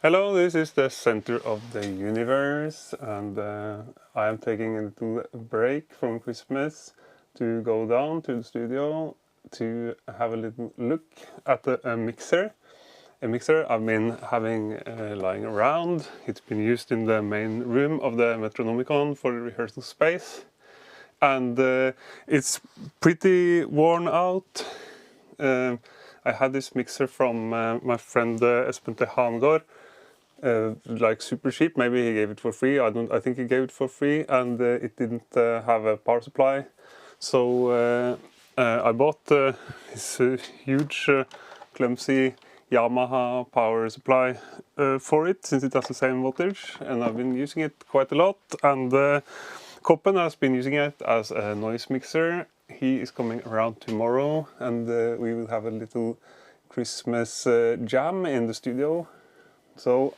Hello, this is the center of the universe, and I am taking a little break from Christmas to go down to the studio to have a little look at a mixer. A mixer I've been having lying around. It's been used in the main room of the Metronomicon for the rehearsal space, and it's pretty worn out. I had this mixer from my friend Espen Hangård, like super cheap. Maybe he gave it for free. I think he gave it for free, and it didn't have a power supply. So I bought this huge, clumsy Yamaha power supply for it, since it has the same voltage, and I've been using it quite a lot. And Koppen has been using it as a noise mixer. He is coming around tomorrow, and we will have a little Christmas jam in the studio. So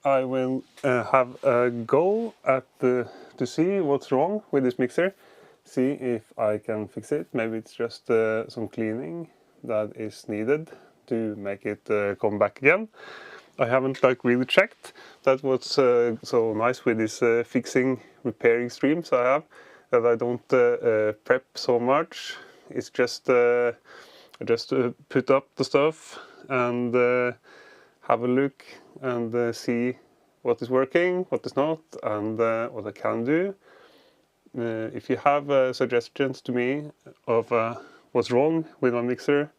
I will have a go at to see what's wrong with this mixer, see if I can fix it. Maybe it's just some cleaning that is needed to make it come back again. I haven't really checked. That was so nice with these fixing, repairing streams I have, that I don't prep so much. It's just put up the stuff and have a look and see what is working, what is not, and what I can do. If you have suggestions to me of what's wrong with my mixer,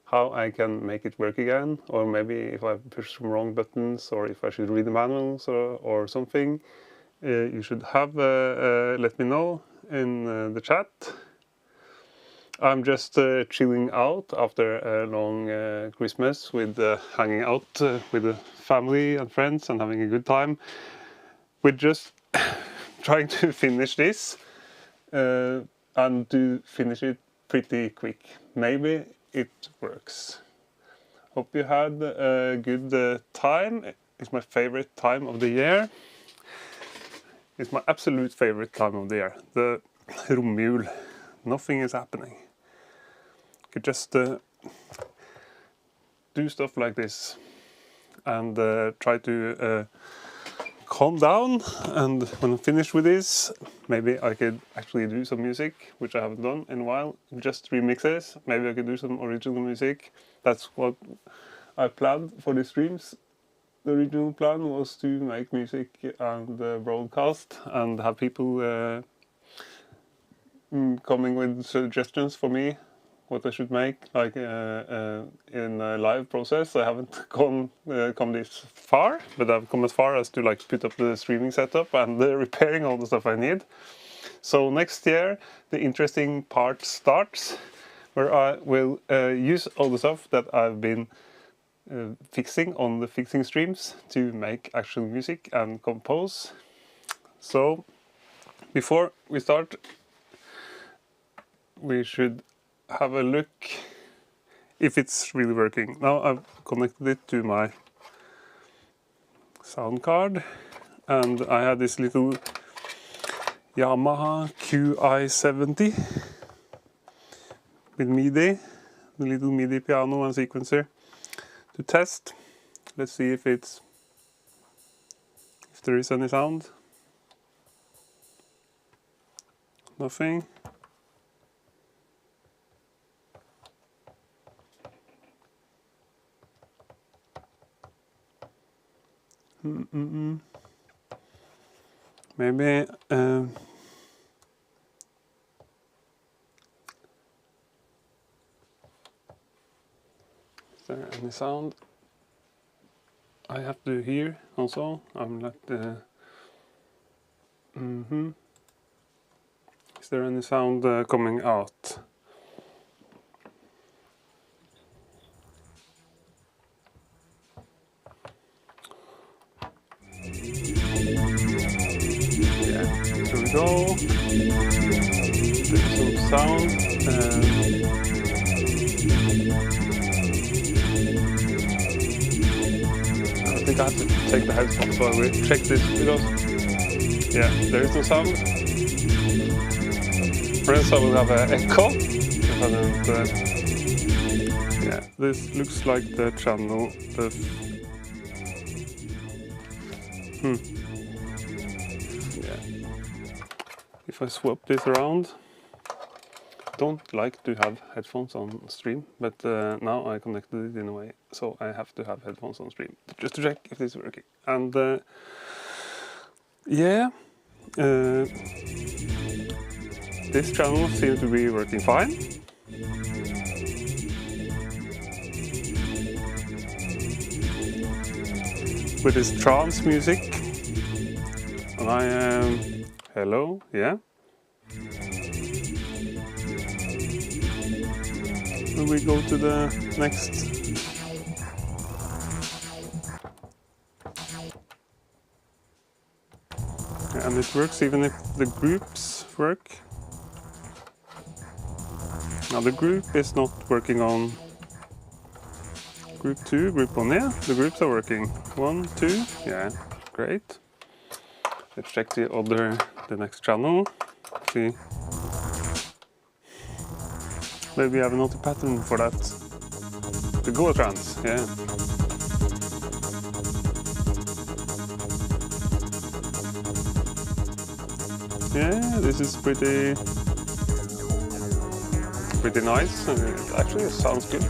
how I can make it work again, or maybe if I push some wrong buttons, or if I should read the manuals or something, you should have let me know in the chat. I'm just chilling out after a long Christmas with hanging out with the family and friends and having a good time. We're just trying to finish this and to finish it pretty quick. Maybe it works. Hope you had a good time. It's my favorite time of the year. It's my absolute favorite time of the year. The romjul. Nothing is happening. You could just do stuff like this and try to calm down, and when I'm finished with this, maybe I could actually do some music, which I haven't done in a while, just remixes. Maybe I could do some original music. That's what I planned for the streams. The original plan was to make music and broadcast and have people coming with suggestions for me what I should make, like in a live process. I haven't come this far, but I've come as far as to put up the streaming setup and repairing all the stuff I need. So next year the interesting part starts, where I will use all the stuff that I've been fixing on the fixing streams to make actual music and compose. So before we start, we should have a look if it's really working. Now I've connected it to my sound card, and I had this little Yamaha QI70 with MIDI, the little MIDI piano and sequencer to test. Let's see if there is any sound. Nothing. Maybe is there any sound I have to hear also? I'm not Is there any sound coming out? Go. There's some sound. I think I have to take the headphones while we check this, because yeah, there is no sound. For instance, I will have an echo if I don't. Yeah. This looks like the channel. Yeah. If I swap this around, don't like to have headphones on stream, but now I connected it in a way, so I have to have headphones on stream just to check if this is working. And yeah, this channel seems to be working fine. With this trance music, and I am hello, yeah. And we go to the next. And it works even if the groups work. Now the group is not working on group 2, group 1, yeah, the groups are working. 1, 2, yeah, great. Let's check the next channel. See. Maybe I have another pattern for that. The Goa trance, yeah. Yeah, this is pretty nice. It actually sounds good.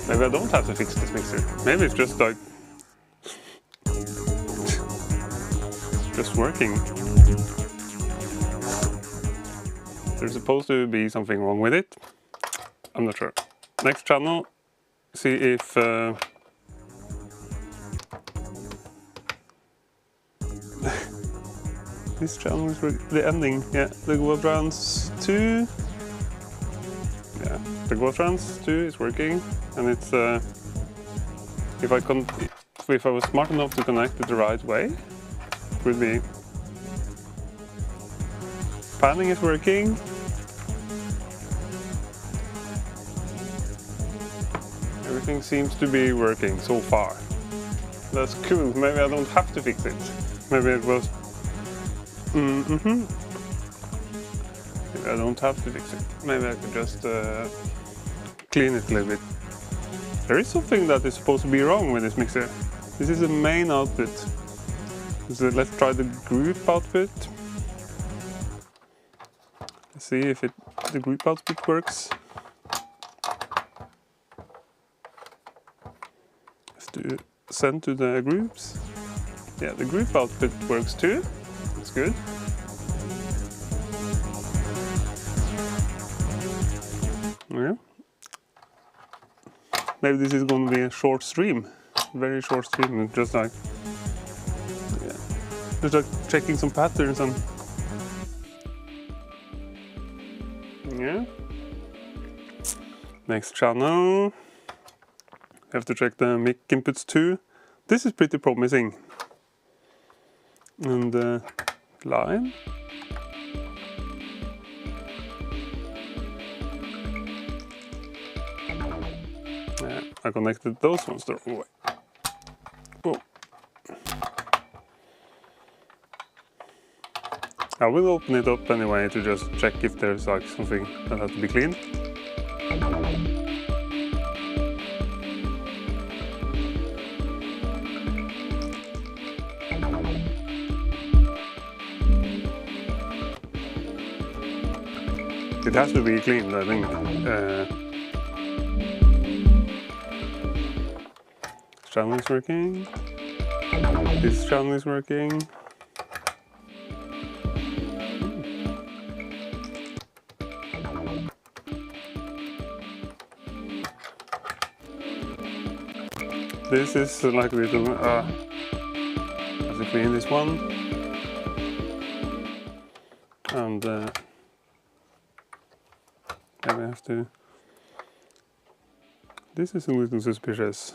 Maybe I don't have to fix this mixer. Maybe it's just like just working. There's supposed to be something wrong with it. I'm not sure. Next channel. See if this channel is the ending. Yeah, the Goa trance 2. Yeah, the Goa trance 2 is working, and it's if I was smart enough to connect it the right way, it would be panning is working. Everything seems to be working so far. That's cool. Maybe I don't have to fix it. Maybe it was. Maybe I don't have to fix it. Maybe I could just clean it a little bit. There is something that is supposed to be wrong with this mixer. This is the main output. So let's try the group output. Let's see if the group output works. To send to the groups. Yeah, the group output works too. That's good. Yeah. Maybe this is going to be a short stream, very short stream. Just like, yeah, just like checking some patterns and yeah. Next channel. Have to check the mic inputs too. This is pretty promising. And line. Yeah, I connected those ones the wrong way. Oh. I will open it up anyway to just check if there's like something that has to be cleaned. It has to be cleaned, I think. This channel is working. This channel is working. This is like a little. I have to clean this one. And I have to. This is a little suspicious.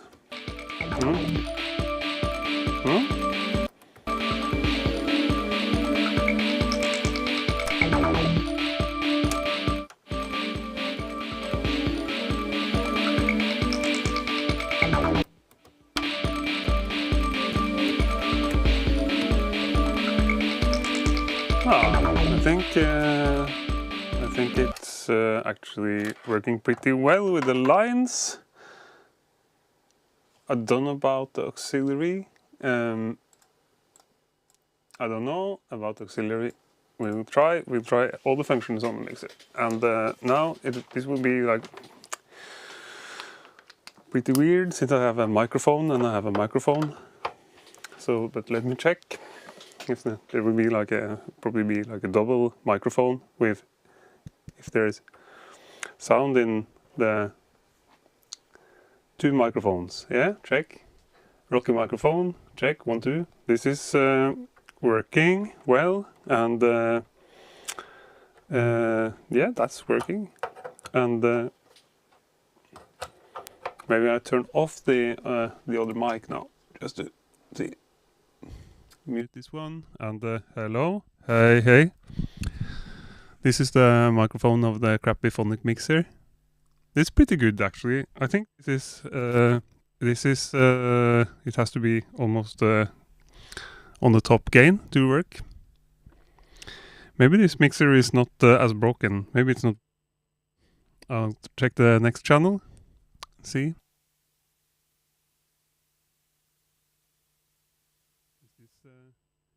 I think it's actually working pretty well with the lines. I don't know about the auxiliary. I don't know about the auxiliary. We'll try all the functions on the mixer. And now this will be like pretty weird since I have a microphone and I have a microphone. So, but let me check. If there will be like probably be like a double microphone with, if there's sound in the two microphones. Yeah, check. Rocky microphone, check, 1, 2. This is working well, and yeah, that's working. And maybe I turn off the other mic now, just to see. Mute this one, and hello, hey. This is the microphone of the crappy phonic mixer. It's pretty good actually. I think this is it has to be almost on the top gain to work. Maybe this mixer is not as broken. Maybe it's not. I'll check the next channel. See.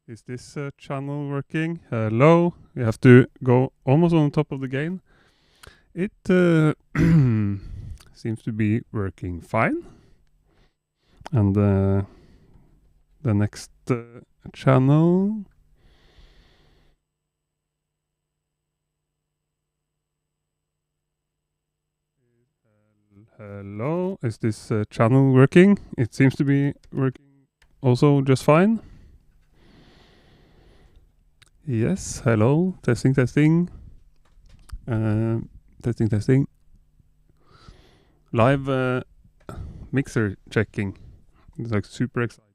Is this channel working? Hello. We have to go almost on top of the gain. It seems to be working fine. And the next channel. Hello, is this channel working? It seems to be working also just fine. Yes, hello, testing. Testing. Live mixer checking. It's like super exciting.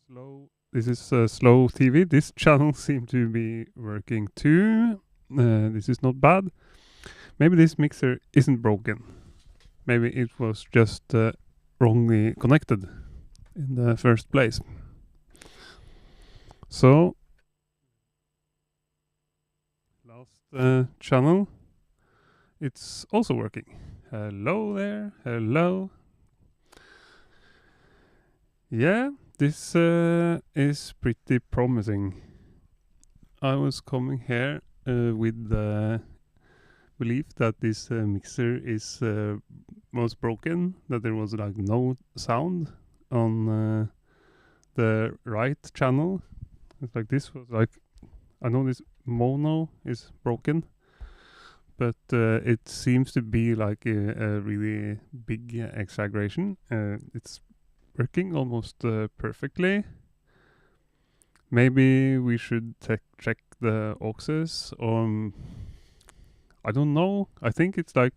Slow. This is slow TV. This channel seems to be working too. This is not bad. Maybe this mixer isn't broken. Maybe it was just wrongly connected in the first place. So, last channel, it's also working. Hello there, hello. Yeah, this is pretty promising. I was coming here with the belief that this mixer was broken, that there was like no sound on the right channel. It's like this was like, I know this mono is broken, but it seems to be like a really big exaggeration. It's working almost perfectly. Maybe we should check the auxes. I don't know. I think it's like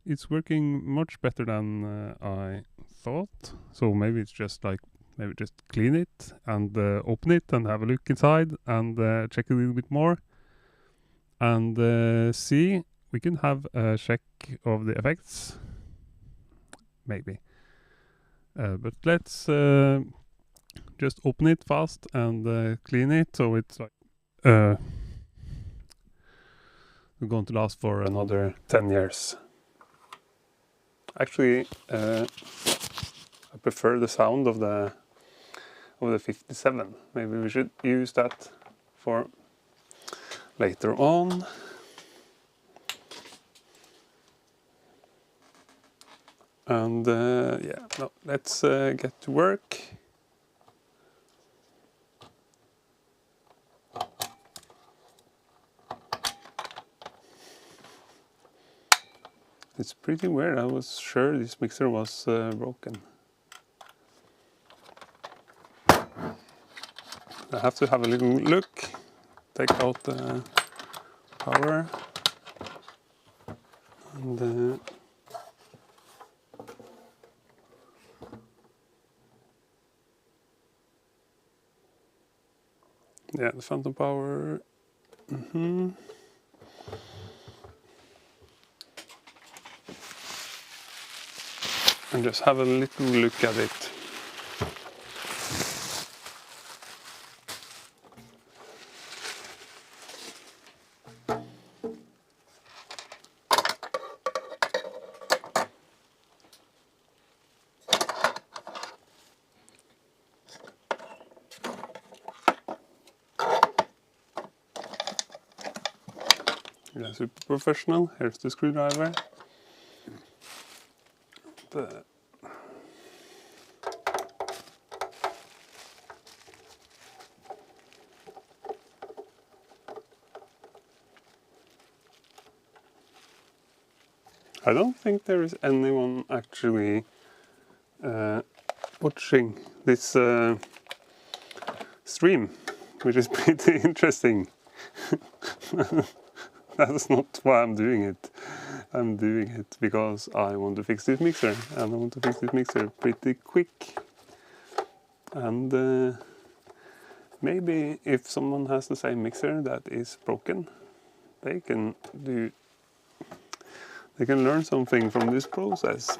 it's working much better than I thought. So maybe it's just like, maybe just clean it and open it and have a look inside and check a little bit more and see. We can have a check of the effects, maybe. But let's just open it fast and clean it, so it's like going to last for another 10 years. Actually, I prefer the sound of the 57. Maybe we should use that for later on. And yeah, no, let's get to work. It's pretty weird. I was sure this mixer was broken. I have to have a little look. Take out the power. And yeah, the phantom power. And just have a little look at it. Yeah, super professional. Here's the screwdriver. I don't think there is anyone actually watching this stream, which is pretty interesting. That's not why I'm doing it. I'm doing it because I want to fix this mixer, and I want to fix this mixer pretty quick. And maybe if someone has the same mixer that is broken, they can learn something from this process.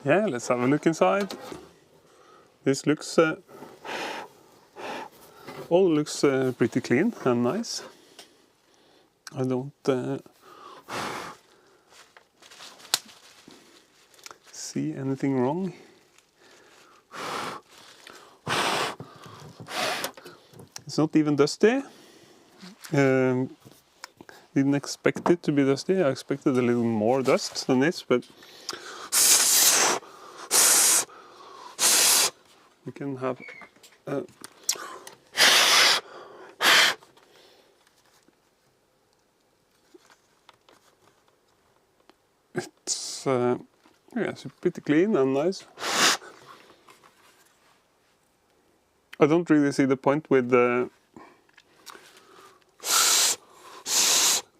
Yeah, let's have a look inside. This looks all looks pretty clean and nice. I don't see anything wrong. It's not even dusty. Didn't expect it to be dusty. I expected a little more dust than this, but we can have it's yeah, it's pretty clean and nice. I don't really see the point with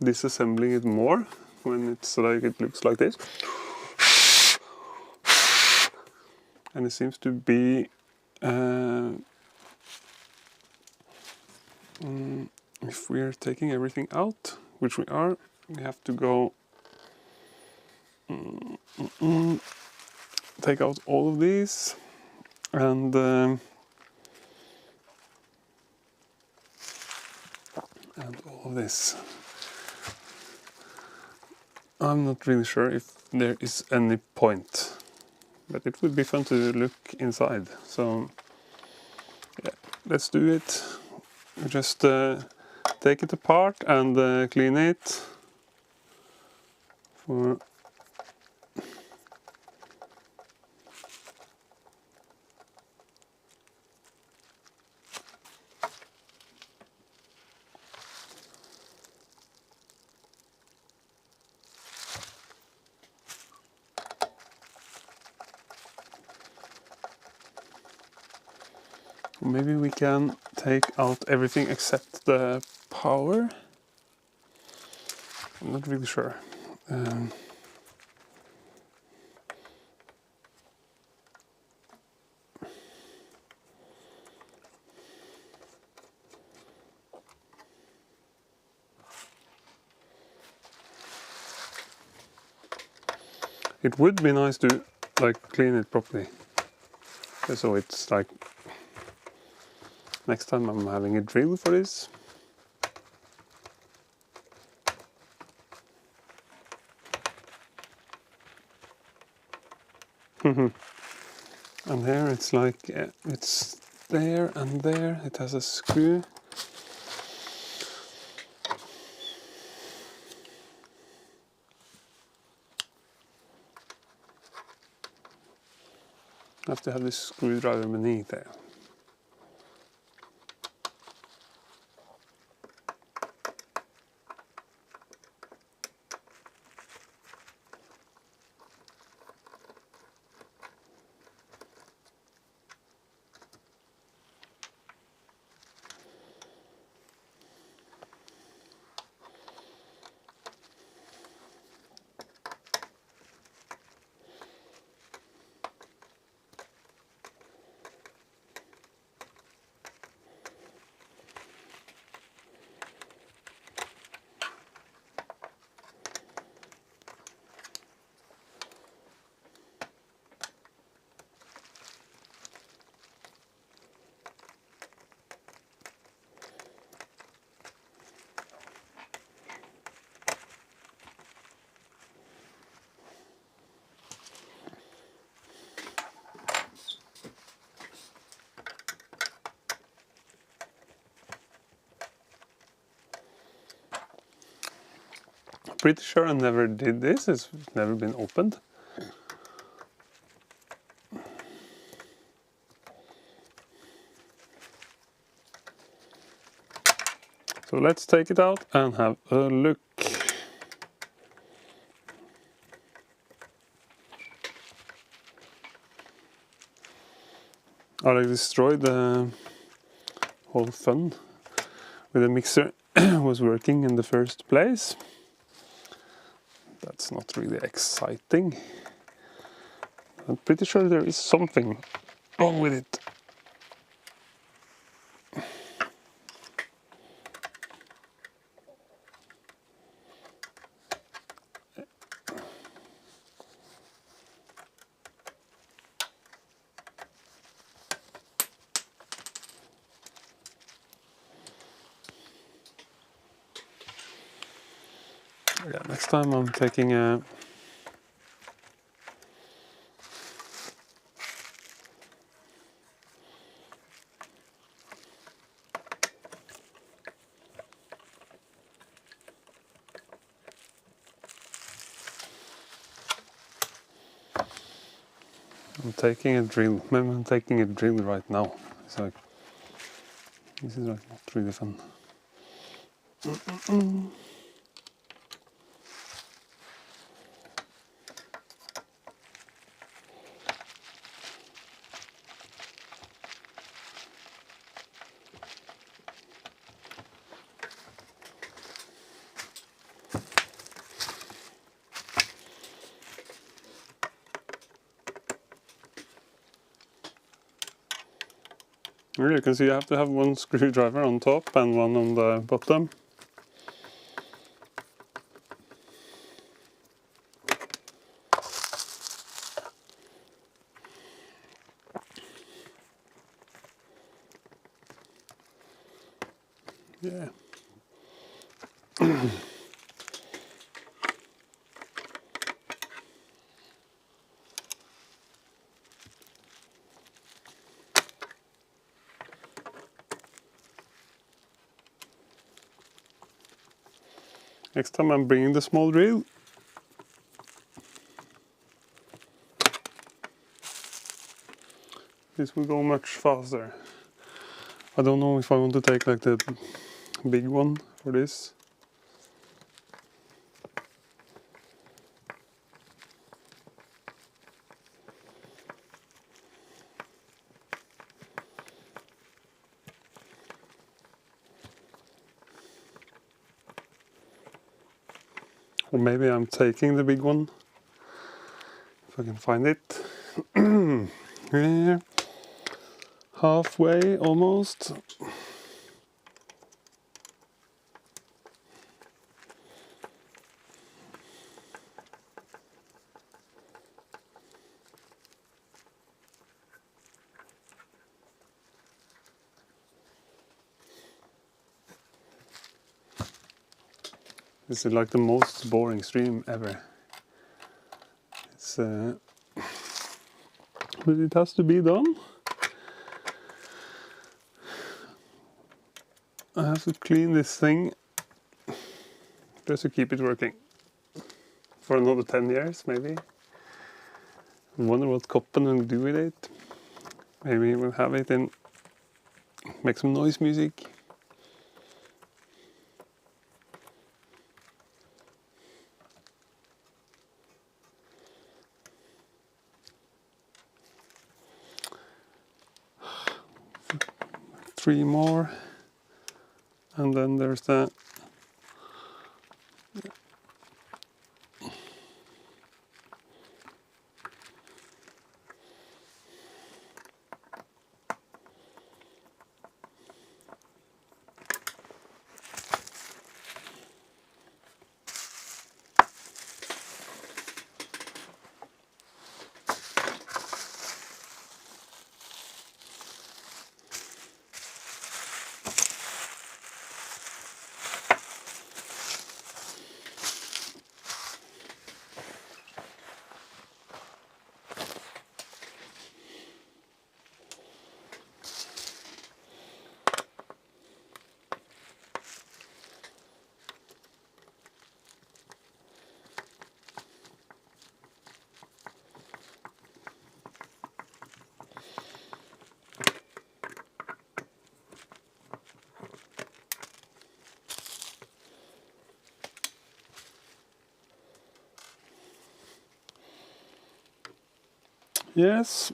disassembling it more when it's like it looks like this. And it seems to be if we are taking everything out, which we are, we have to go take out all of these and all of this. I'm not really sure if there is any point, but it would be fun to look inside. So yeah, let's do it. Just take it apart and clean it. Maybe we can take out everything except the power. I'm not really sure. It would be nice to like clean it properly, so it's like next time I'm having a drill for this. And here it's like it's there and there. It has a screw. I have to have this screwdriver beneath there. Pretty sure I never did this, it's never been opened. So let's take it out and have a look. I destroyed the whole fun with the mixer was working in the first place. That's not really exciting. I'm pretty sure there is something wrong with it. Yeah, next time I'm taking a drill. Maybe I'm taking a drill right now. It's like, this is like not really fun. Here you can see you have to have one screwdriver on top and one on the bottom. Yeah. Next time I'm bringing the small drill. This will go much faster. I don't know if I want to take like the big one for this. Or maybe I'm taking the big one, if I can find it. Yeah. Halfway almost. This is like the most boring stream ever. It's but it has to be done. I have to clean this thing just to keep it working for another 10 years maybe. I wonder what Koppen will do with it. Maybe we'll have it and make some noise music. Three more, and then there's the yes.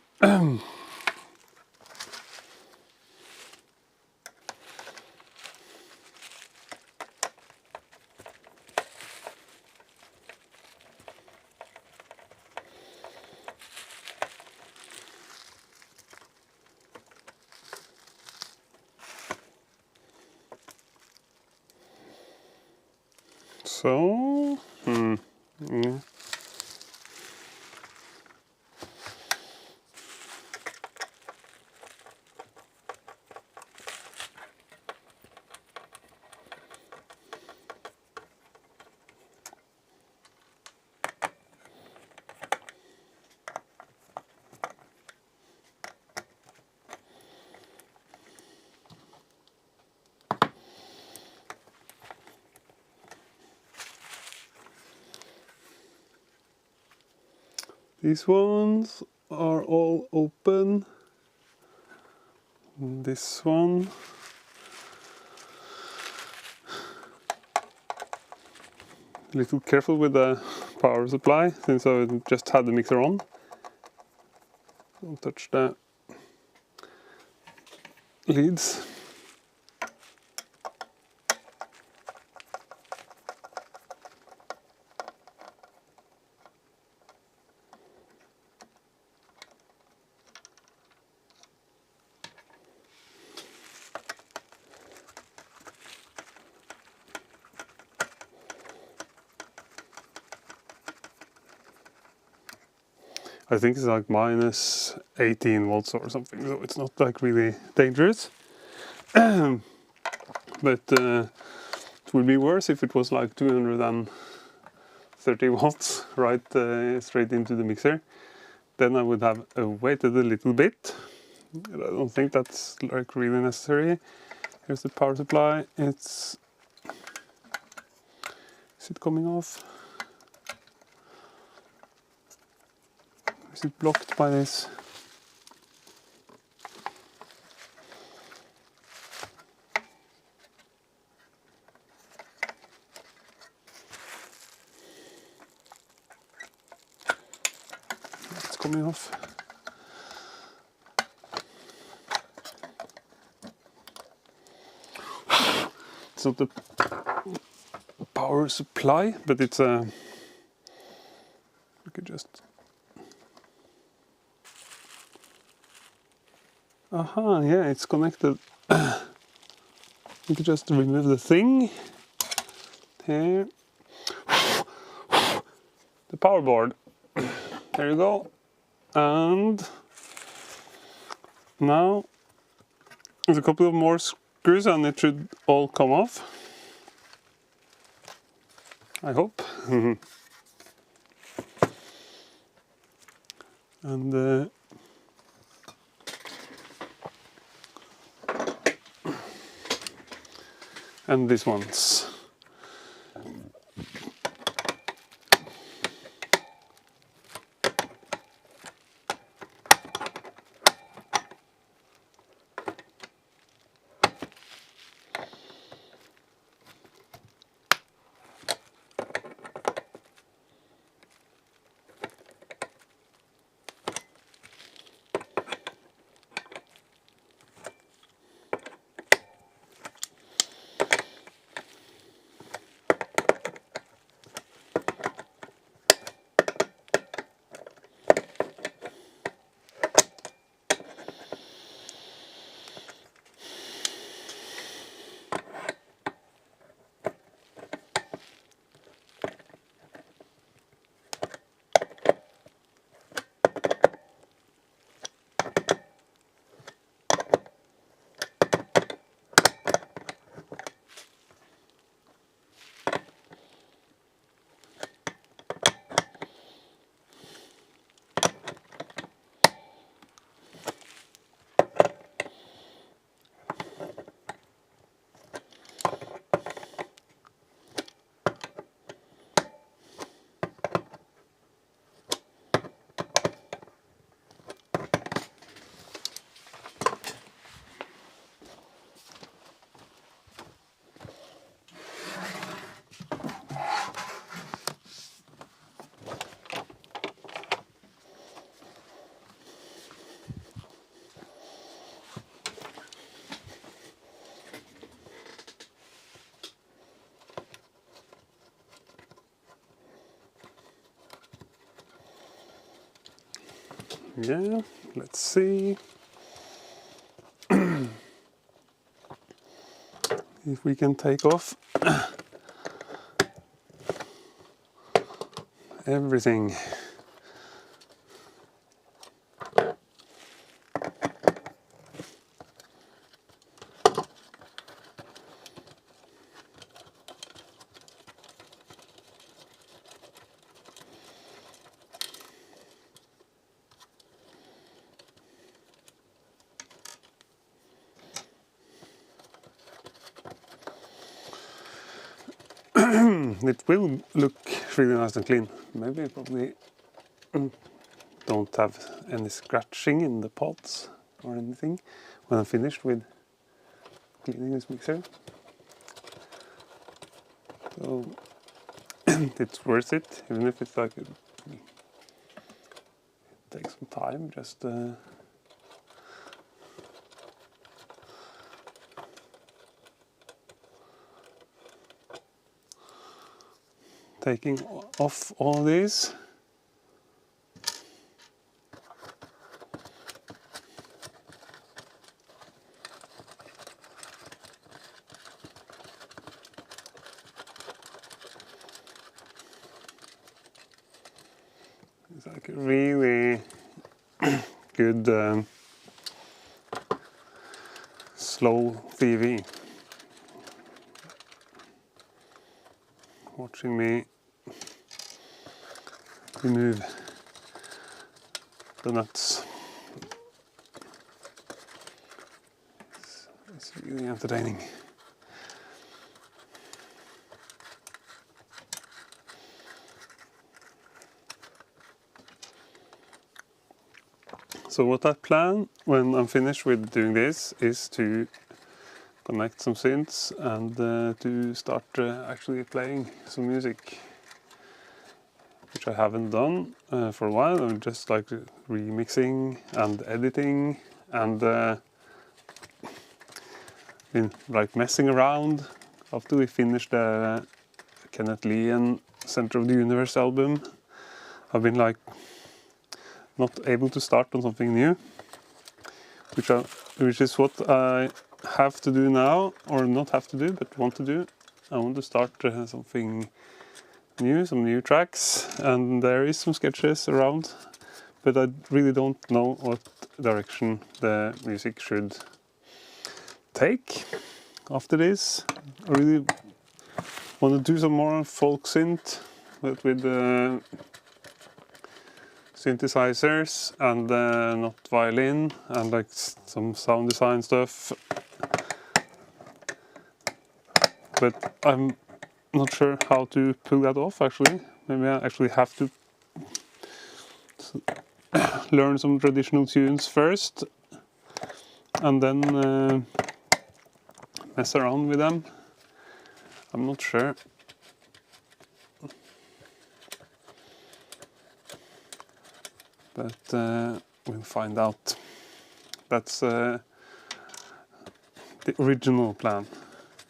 So, yeah. These ones are all open. This one. A little careful with the power supply since I just had the mixer on. Don't touch the leads. I think it's like minus 18 volts or something, so it's not like really dangerous. But it would be worse if it was like 230 volts right straight into the mixer. Then I would have waited a little bit. But I don't think that's like really necessary. Here's the power supply. Is it coming off? Is it blocked by this? It's coming off. It's not the power supply, but it's a. You could just. Aha, yeah, it's connected. You could just remove the thing. Here. The power board. There you go. And now there's a couple of more screws and it should all come off. I hope. And these ones. Yeah, let's see if we can take off everything. It will look really nice and clean. Maybe I probably don't have any scratching in the pods or anything when I'm finished with cleaning this mixer. So it's worth it, even if it's like it takes some time. Just taking off all these. It's like a really good slow TV. Watching me remove the nuts. It's really entertaining. So what I plan when I'm finished with doing this is to connect some synths and to start actually playing some music, which I haven't done for a while. I'm just like remixing and editing and been like messing around after we finished the Kenneth Lee and Center of the Universe album. I've been like not able to start on something new, which is what I have to do now, or not have to do, but want to do. I want to start something new, some new tracks, and there is some sketches around, but I really don't know what direction the music should take after this. I really want to do some more folk synth, but with synthesizers and not violin, and like some sound design stuff. But I'm not sure how to pull that off actually. Maybe I actually have to learn some traditional tunes first and then mess around with them. I'm not sure. But we'll find out. That's the original plan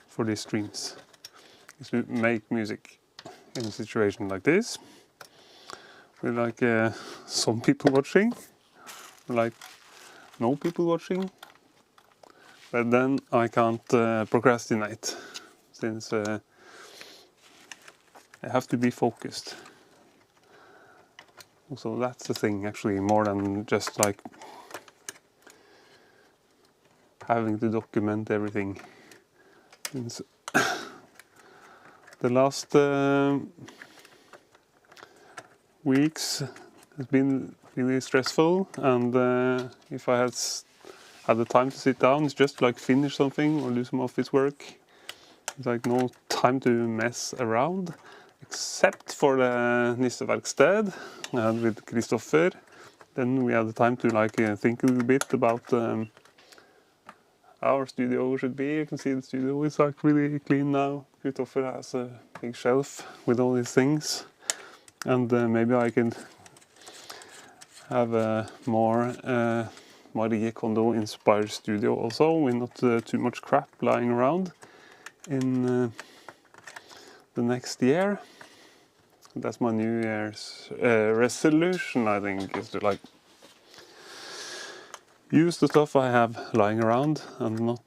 for these streams, is to make music in a situation like this, with like some people watching, like no people watching, but then I can't procrastinate, since I have to be focused. So that's the thing, actually, more than just like having to document everything. Since the last weeks has been really stressful, and if I had the time to sit down, it's just like finish something or do some office work. It's like no time to mess around, except for the Nisseverksted with Kristoffer. Then we had the time to like think a little bit about our studio should be. You can see the studio is like really clean now. Kristoffer has a big shelf with all these things, and maybe I can have a more Marie Kondo inspired studio also, with not too much crap lying around in the next year. That's my New Year's resolution, I think, is to like use the stuff I have lying around and not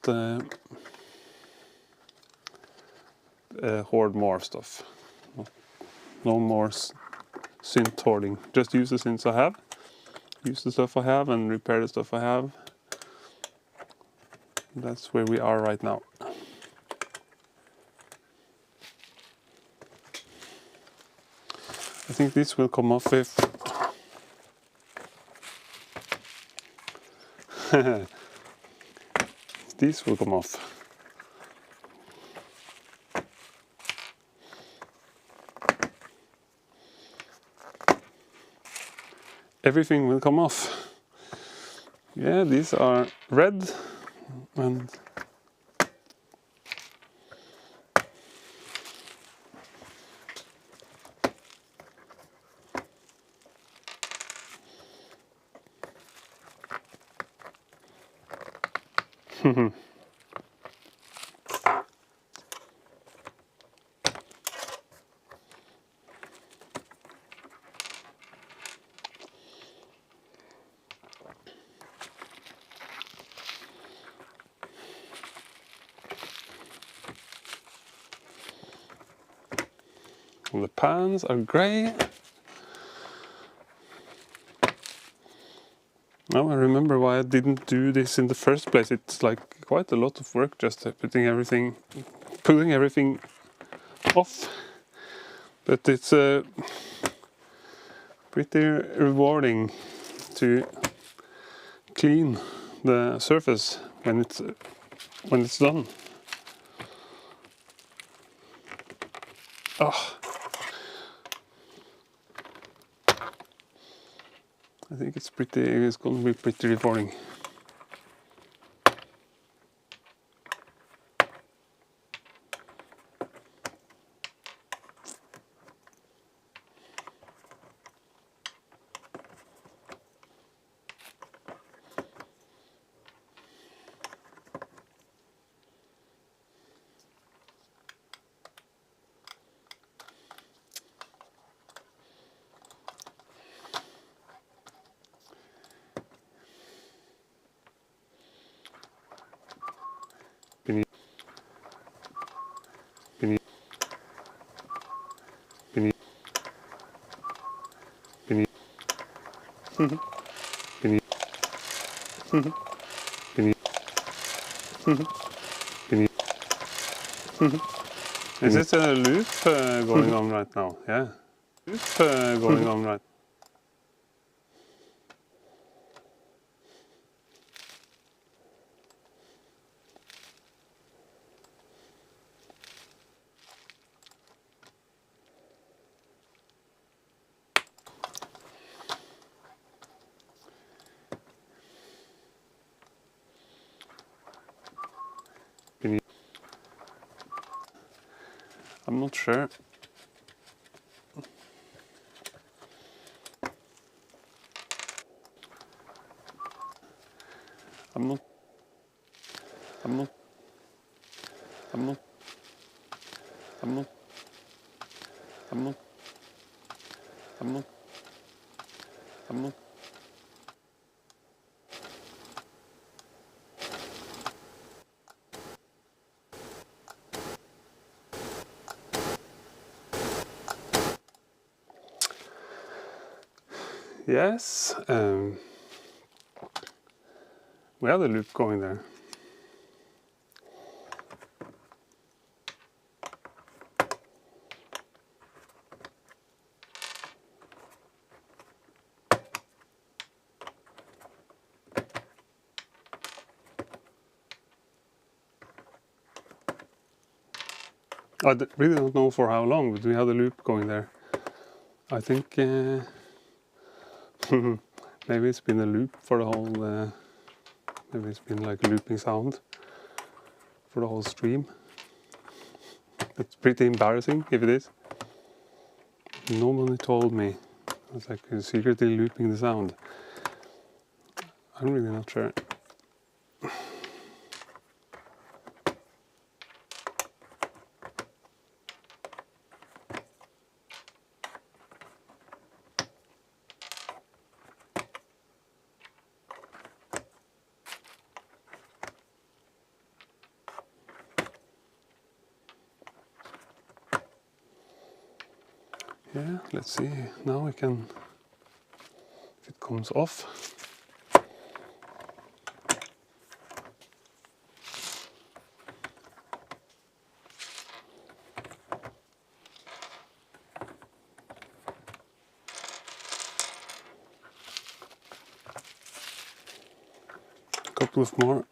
hoard more stuff. No more synth hoarding. Just use the synths I have, use the stuff I have, and repair the stuff I have. That's where we are right now. I think this will come off if this will come off. Everything will come off. Yeah, these are red and the pans are grey. Now I remember why I didn't do this in the first place. It's like quite a lot of work just putting everything off. But it's pretty rewarding to clean the surface when it's done. Oh. I think it's going to be pretty rewarding. Is it a loop going on right now? Yeah. Loop going on right. I'm not sure. I'm not. I'm not. I'm not. I'm not. I'm not. I'm not. I'm not. Yes, we have the loop going there. I really don't know for how long, but we have the loop going there. I think maybe it's been a loop for the whole, maybe it's been like a looping sound for the whole stream. It's pretty embarrassing if it is. Nobody told me. I was like secretly looping the sound. I'm really not sure. Yeah, let's see. Now we can, if it comes off. A couple of more.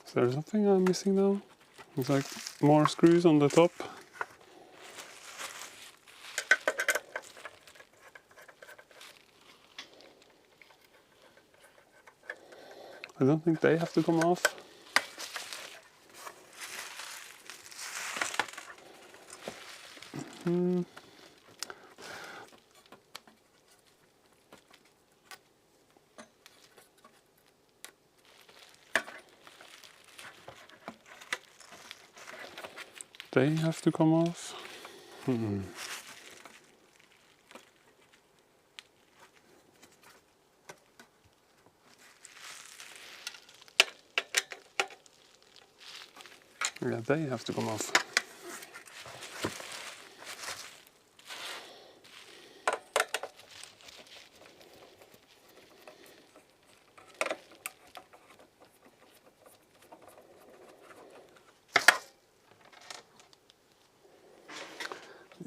Is there something I'm missing now? It's like more screws on the top. I don't think they have to come off. They have to come off. Yeah, they have to come off.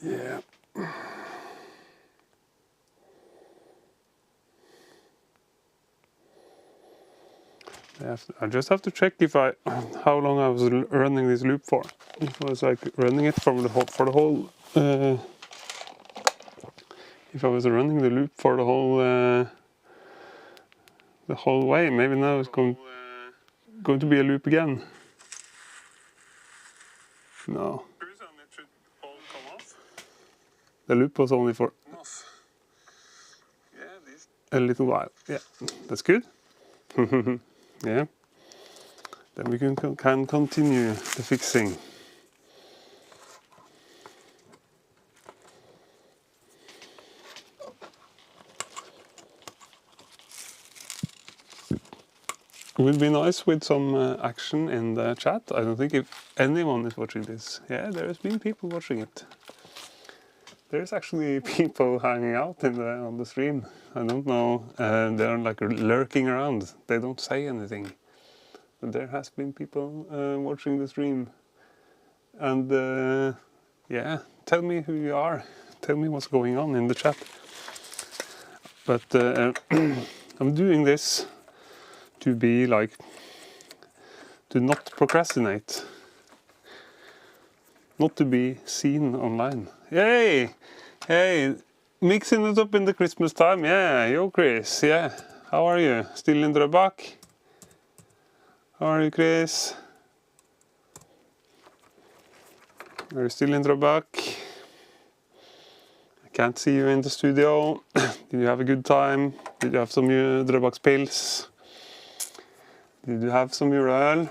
Yeah. I just have to check if how long I was running this loop for. If I was like running it from the whole, for the whole. If I was running the loop for the whole way, maybe now it's going to be a loop again. No. The loop was only for a little while. Yeah, that's good. Yeah. Then we can continue the fixing. It would be nice with some action in the chat. I don't think if anyone is watching this. Yeah, there has been people watching it. There's actually people hanging out on the stream. I don't know. They're like lurking around. They don't say anything. But there has been people watching the stream. And yeah, tell me who you are. Tell me what's going on in the chat. But I'm doing this to be like, to not procrastinate. Not to be seen online. Yay! Hey, mixing it up in the Christmas time. Yeah, yo Chris, yeah. How are you? Still in Drøbak? How are you, Chris? Are you still in Drøbak? I can't see you in the studio. Did you have a good time? Did you have some Drøbakspils? Did you have some øl?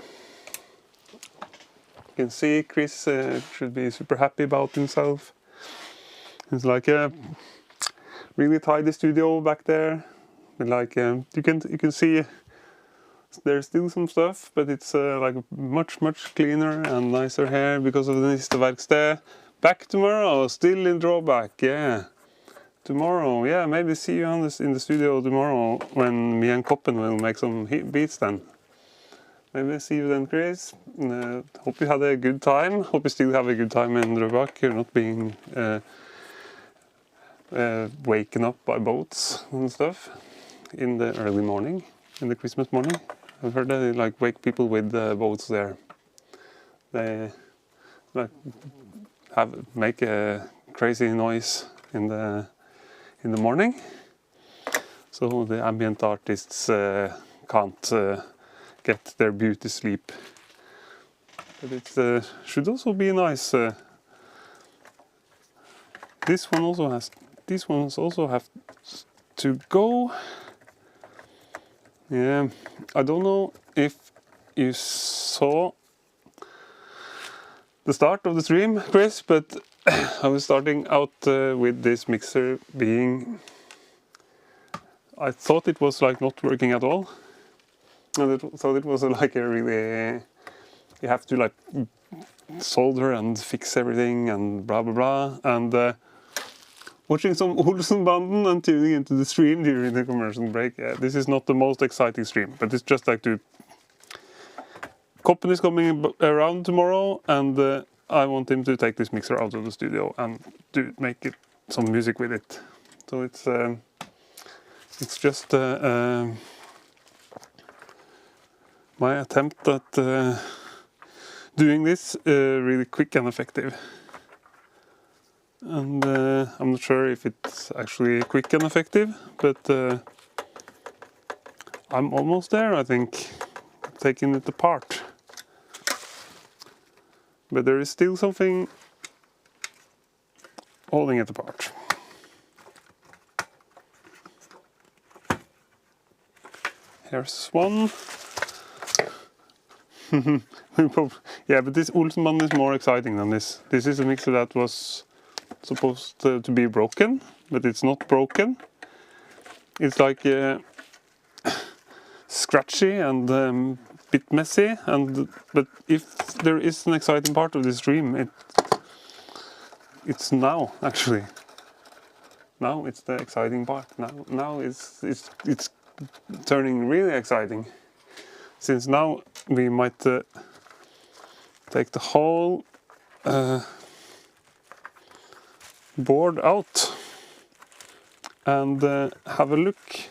You can see Chris should be super happy about himself. It's like a really tidy studio back there. But like you can see there's still some stuff, but it's like much cleaner and nicer here because of the Nisteverksted. Back tomorrow, still in Drøbak, yeah. Tomorrow, yeah, maybe see you in the studio tomorrow when me and Koppen will make some beats then. Maybe see you then, Chris. Hope you had a good time. Hope you still have a good time in Drøbak. You're not being waken up by boats and stuff in the early morning, in the Christmas morning. I've heard they like wake people with boats there. They like make a crazy noise in the morning, so the ambient artists can't get their beauty sleep. But it should also be nice. These ones also have to go. Yeah, I don't know if you saw the start of the stream, Chris, but I was starting out with this mixer being... I thought it was like not working at all. And I thought it was like a really... You have to like solder and fix everything and blah blah blah. And watching some wholesome banden and tuning into the stream during the commercial break. Yeah, this is not the most exciting stream, but it's just like to... Koppen is coming around tomorrow, and I want him to take this mixer out of the studio and make some music with it. So it's just my attempt at doing this really quick and effective. And I'm not sure if it's actually quick and effective, but I'm almost there, I think, taking it apart. But there is still something holding it apart. Here's one. Yeah, but this Olsenband is more exciting than this. This is a mixer that was supposed to be broken, but it's not broken. It's like scratchy and bit messy, but if there is an exciting part of this stream, it's now actually. Now it's the exciting part. Now it's turning really exciting. Since now we might take the whole board out and have a look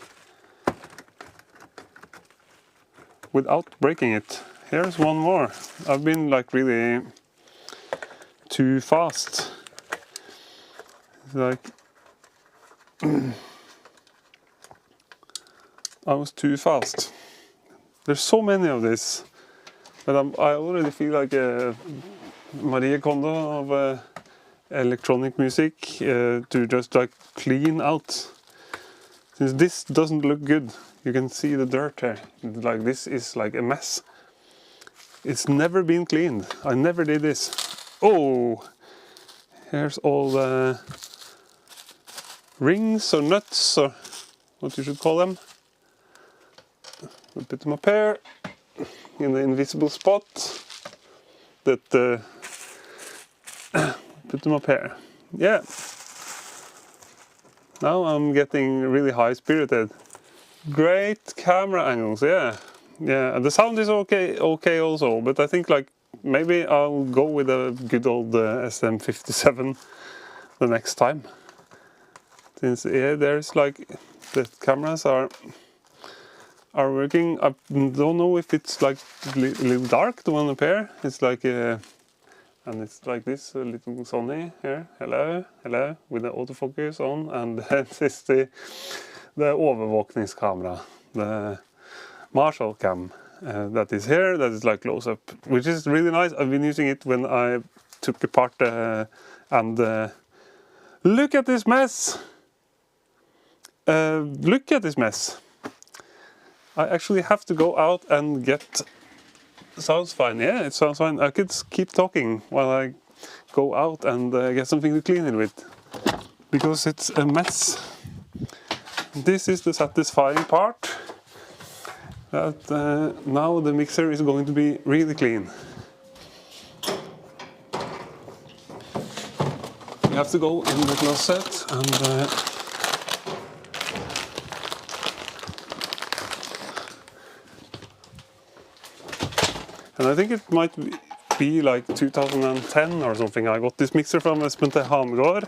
without breaking it. Here's one more. I've been like really too fast. It's like I was too fast. There's so many of this, but I already feel like a Marie Kondo of electronic music to just like clean out. Since this doesn't look good, you can see the dirt here. Like this is like a mess. It's never been cleaned. I never did this. Oh, here's all the rings or nuts or what you should call them. We'll put them up here in the invisible spot. That put them up here. Yeah. Now I'm getting really high spirited. Great camera angles, yeah. Yeah, and the sound is okay also, but I think like maybe I'll go with a good old SM57 the next time. Since yeah, there's like the cameras are working. I don't know if it's like a little dark, the one up here. It's like and it's like this, a little Sony here. Hello, hello, with the autofocus on, and this is the overvåkningskamera, the Marshall cam that is here, that is like close up, which is really nice. I've been using it when I took apart and look at this mess. Look at this mess. I actually have to go out and get... Sounds fine, yeah, it sounds fine. I could keep talking while I go out and get something to clean it with. Because it's a mess. This is the satisfying part. That now the mixer is going to be really clean. We have to go in the closet and... And I think it might be like 2010 or something. I got this mixer from Espen T. Hamgaard.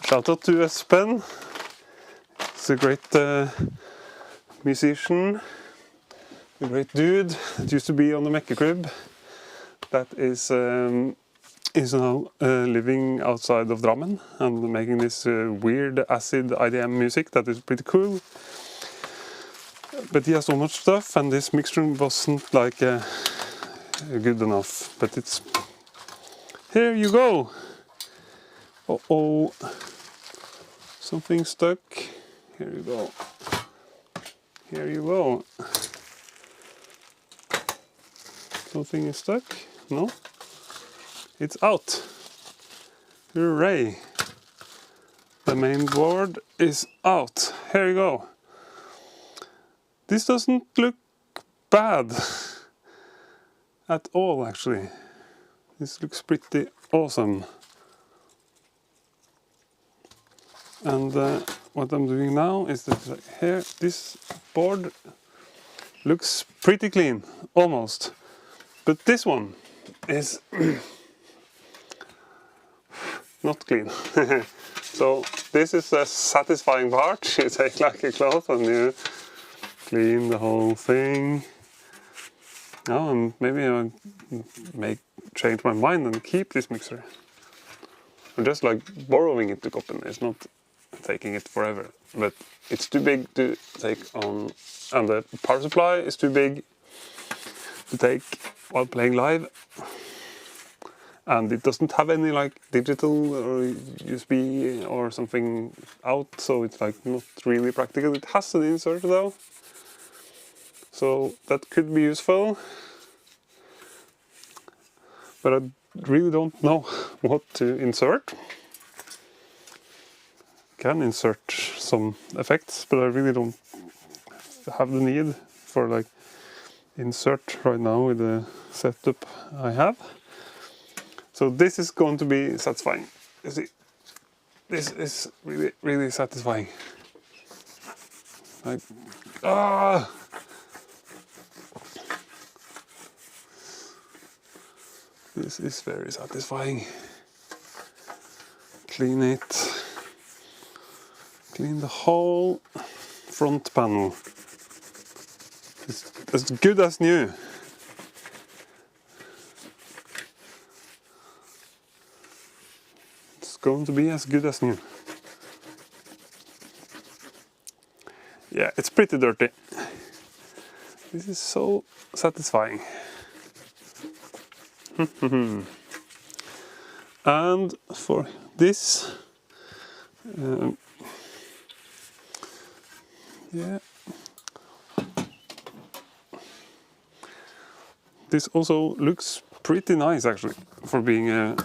Shout out to Espen. He's a great musician, a great dude that used to be on the Mekke Club. That is is now living outside of Drammen and making this weird acid IDM music that is pretty cool. But he has so much stuff, and this mixture wasn't like good enough. But it's here you go. Uh-oh, something stuck. Here you go. Here you go. Something is stuck? No? It's out. Hooray! The main board is out. Here you go. This doesn't look bad at all, actually. This looks pretty awesome. And what I'm doing now is that here, this board looks pretty clean, almost. But this one is not clean. So this is a satisfying part. You take like a cloth and you clean the whole thing. Oh, and maybe I change my mind and keep this mixer. I'm just like borrowing it to Koppen. It's not taking it forever, but it's too big to take on, and the power supply is too big to take while playing live, and it doesn't have any like digital or USB or something out, so it's like not really practical. It has an insert though, so that could be useful, but I really don't know what to insert. Can insert some effects, but I really don't have the need for like insert right now with the setup I have. So this is going to be satisfying. You see, this is really, really satisfying. Like, ah! This is very satisfying. Clean it. Clean the whole front panel. It's as good as new. It's going to be as good as new. Yeah, it's pretty dirty. This is so satisfying. And for this, yeah, this also looks pretty nice actually for being a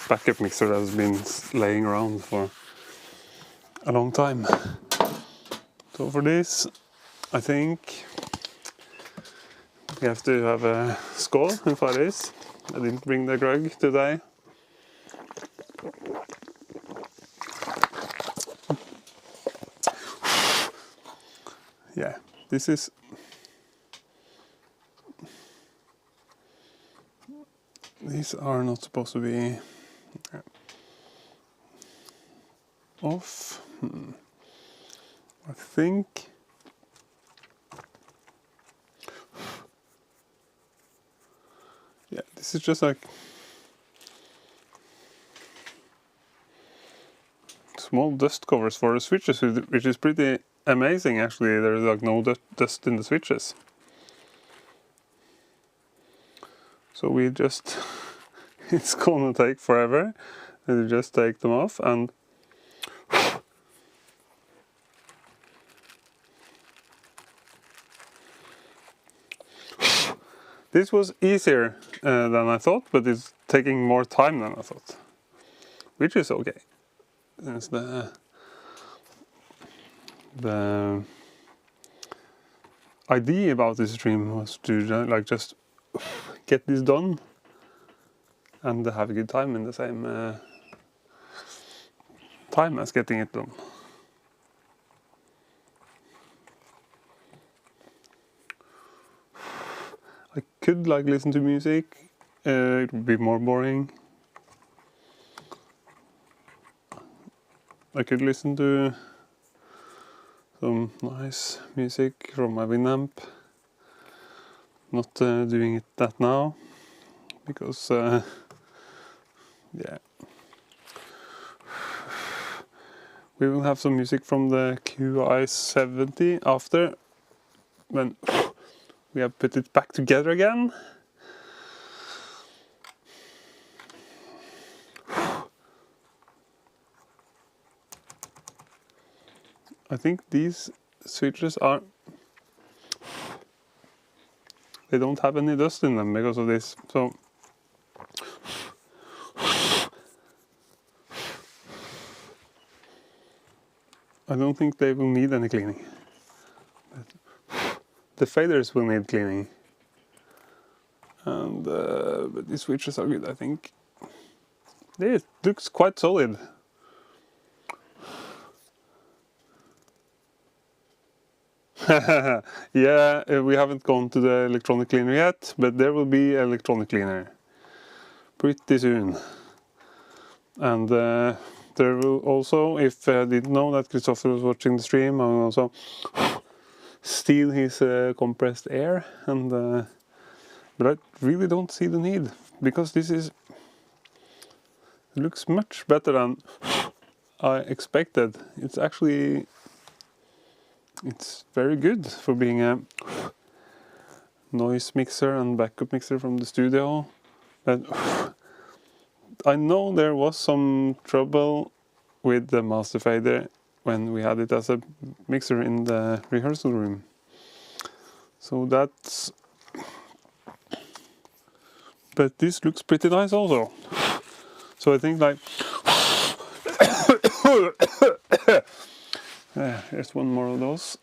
backup mixer that has been laying around for a long time. So for this, I think we have to have a skål in Faris. I didn't bring the grug today. Yeah, these are not supposed to be off. I think yeah, this is just like small dust covers for the switches, which is pretty amazing actually. There's like no dust in the switches. So we just, it's gonna take forever, and you just take them off and this was easier than I thought, but it's taking more time than I thought, which is okay. Since the idea about this stream was to like just get this done and have a good time in the same time as getting it done. I could like listen to music, it would be more boring. I could listen to some nice music from my Winamp. Not doing it that now, because Yeah. We will have some music from the QI70 after, when we have put it back together again. I think these switches are, they don't have any dust in them because of this, so I don't think they will need any cleaning. The faders will need cleaning, and but these switches are good, I think. It looks quite solid. Yeah, we haven't gone to the electronic cleaner yet, but there will be electronic cleaner pretty soon. And there will also, if I didn't know that Christopher was watching the stream, I will also steal his compressed air. And but I really don't see the need, because this is, it looks much better than I expected. It's actually, it's very good for being a noise mixer and backup mixer from the studio. But I know there was some trouble with the master fader when we had it as a mixer in the rehearsal room. So that's, but this looks pretty nice also. So I think like, here's one more of those.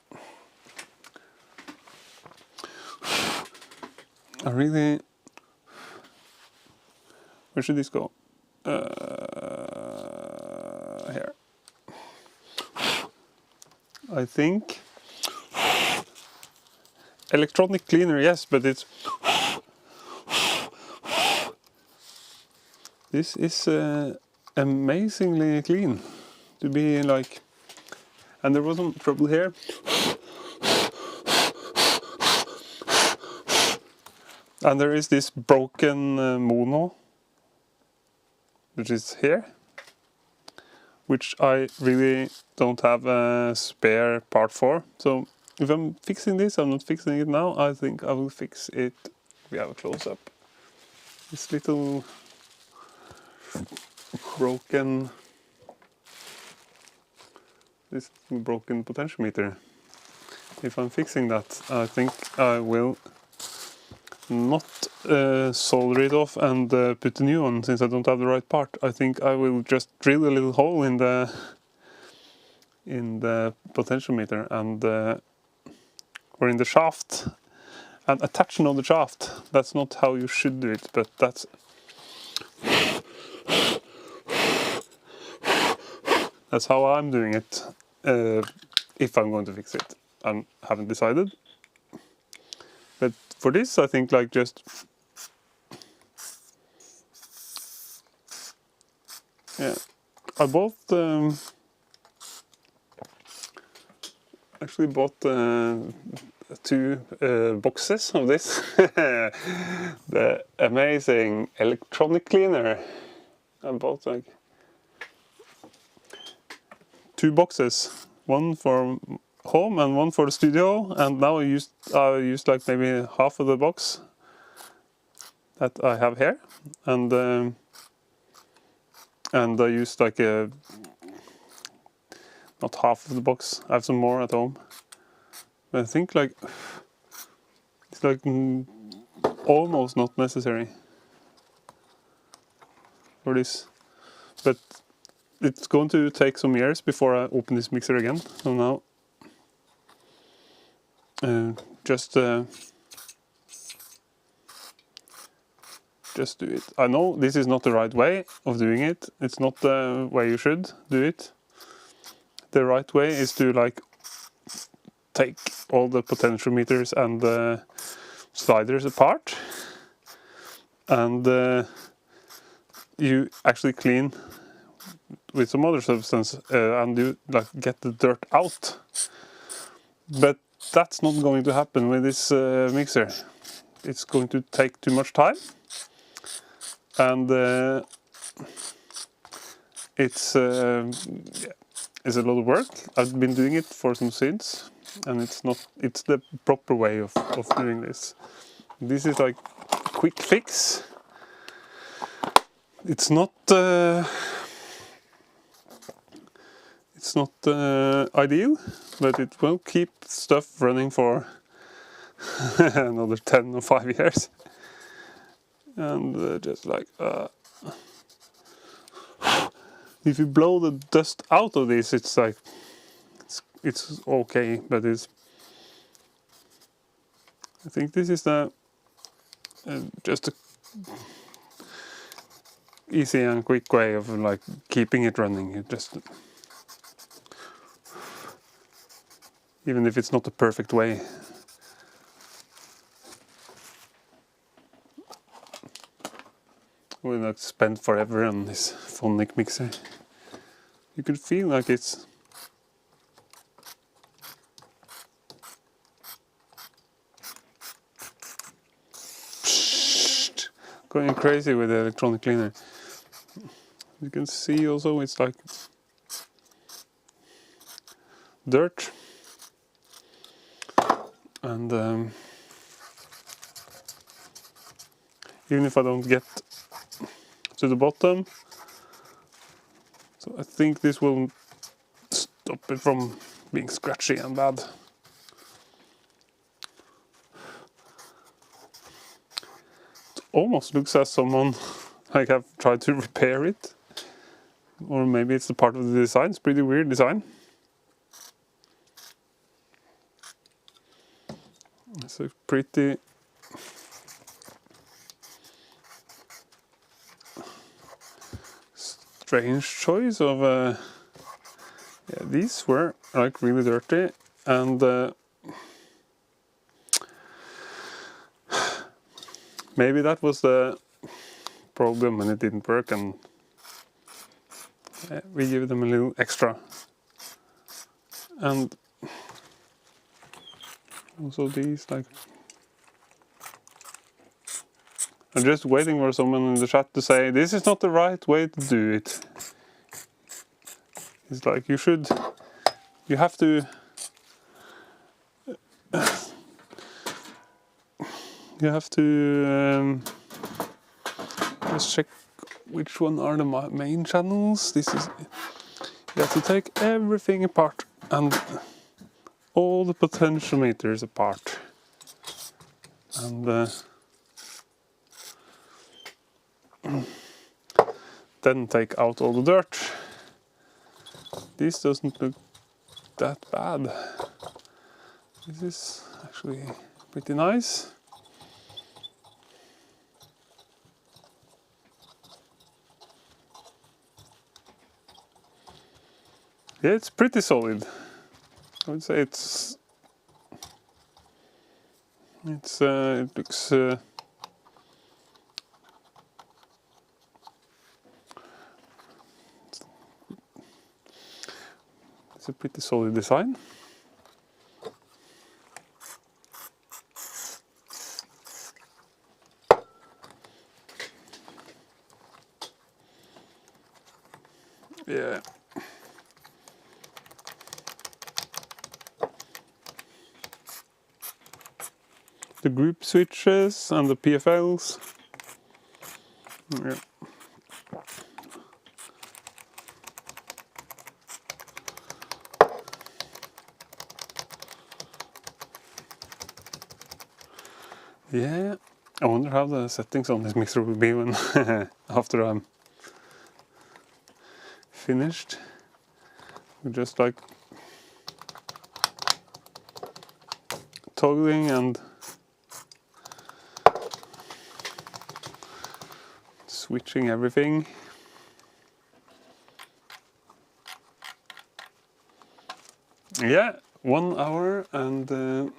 I really, where should this go? Here. I think electronic cleaner, yes, but it's, this is amazingly clean to be like, and there was some trouble here. And there is this broken mono, which is here, which I really don't have a spare part for. So if I'm fixing this, I'm not fixing it now. I think I will fix it. We have a close-up. This little broken, this broken potentiometer. If I'm fixing that, I think I will not solder it off and put a new one, since I don't have the right part. I think I will just drill a little hole in the potentiometer and or in the shaft and attach another shaft. That's not how you should do it, but that's how I'm doing it. If I'm going to fix it, I haven't decided. But for this, I think like just, yeah, I bought, actually bought 2 boxes of this, the amazing electronic cleaner. I bought like 2 boxes, one for home and one for the studio, and now I used like maybe half of the box that I have here, and I used like not half of the box. I have some more at home. But I think like it's like almost not necessary for this, but it's going to take some years before I open this mixer again. So now just do it. I know this is not the right way of doing it. It's not the way you should do it. The right way is to like take all the potentiometers and the sliders apart, and you actually clean with some other substance and you like get the dirt out. But that's not going to happen with this mixer. It's going to take too much time, and it's a lot of work. I've been doing it for some synths, and it's the proper way of doing this. This is like a quick fix. It's not ideal, but it will keep stuff running for another 10 or 5 years. And just like if you blow the dust out of this, it's like it's okay, but I think this is the just a easy and quick way of like keeping it running. It just, even if it's not the perfect way. We'll not spend forever on this phonic mixer. You could feel like it's going crazy with the electronic cleaner. You can see also it's like dirt, and even if I don't get to the bottom, so I think this will stop it from being scratchy and bad. It almost looks as someone like have tried to repair it, or maybe it's a part of the design. It's pretty weird design. It's a pretty strange choice of yeah, these were like really dirty, and maybe that was the problem when it didn't work, and we give them a little extra. And also these, like, I'm just waiting for someone in the chat to say this is not the right way to do it. It's like you have to just check which one are the main channels. This is, you have to take everything apart and all the potentiometers apart, and then take out all the dirt. This doesn't look that bad. This is actually pretty nice. Yeah, it's pretty solid. I would say it looks it's a pretty solid design. Yeah. The group switches and the PFLs. Yeah. Yeah, I wonder how the settings on this mixer will be when after I'm finished. Just like toggling and switching everything. Yeah, 1 hour and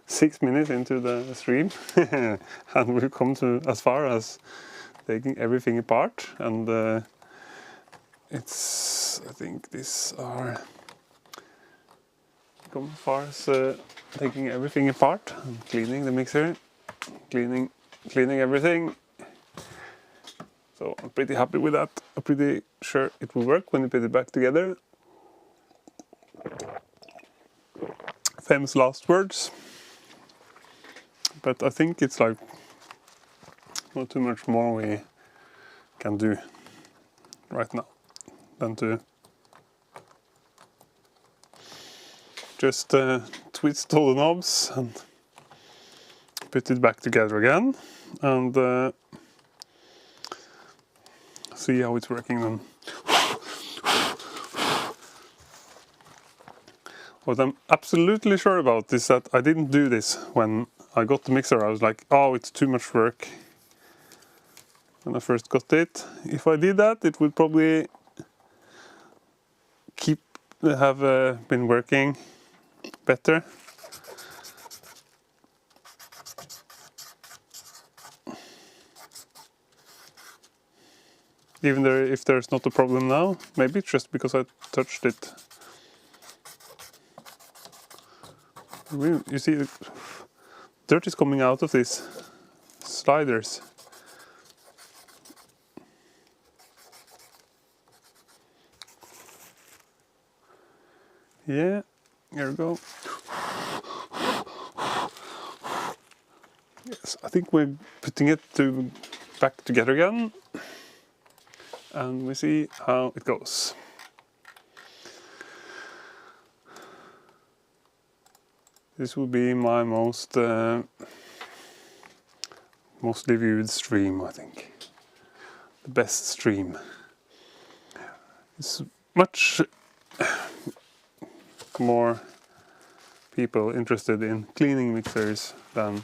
6 minutes into the stream, and we've come to as far as taking everything apart, and I think these are come as far as taking everything apart and cleaning the mixer, cleaning everything. So I'm pretty happy with that. I'm pretty sure it will work when you put it back together. Famous last words. But I think it's like not too much more we can do right now than to just twist all the knobs and put it back together again and see how it's working then. What I'm absolutely sure about is that I didn't do this when I got the mixer. I was like, oh, it's too much work when I first got it. If I did that, it would probably have been working better. Even if there's not a problem now, maybe it's just because I touched it. You see, the dirt is coming out of these sliders. Yeah, here we go. Yes, I think we're putting it back together again. And we see how it goes. This will be my mostly viewed stream, I think. The best stream. It's much more people interested in cleaning mixers than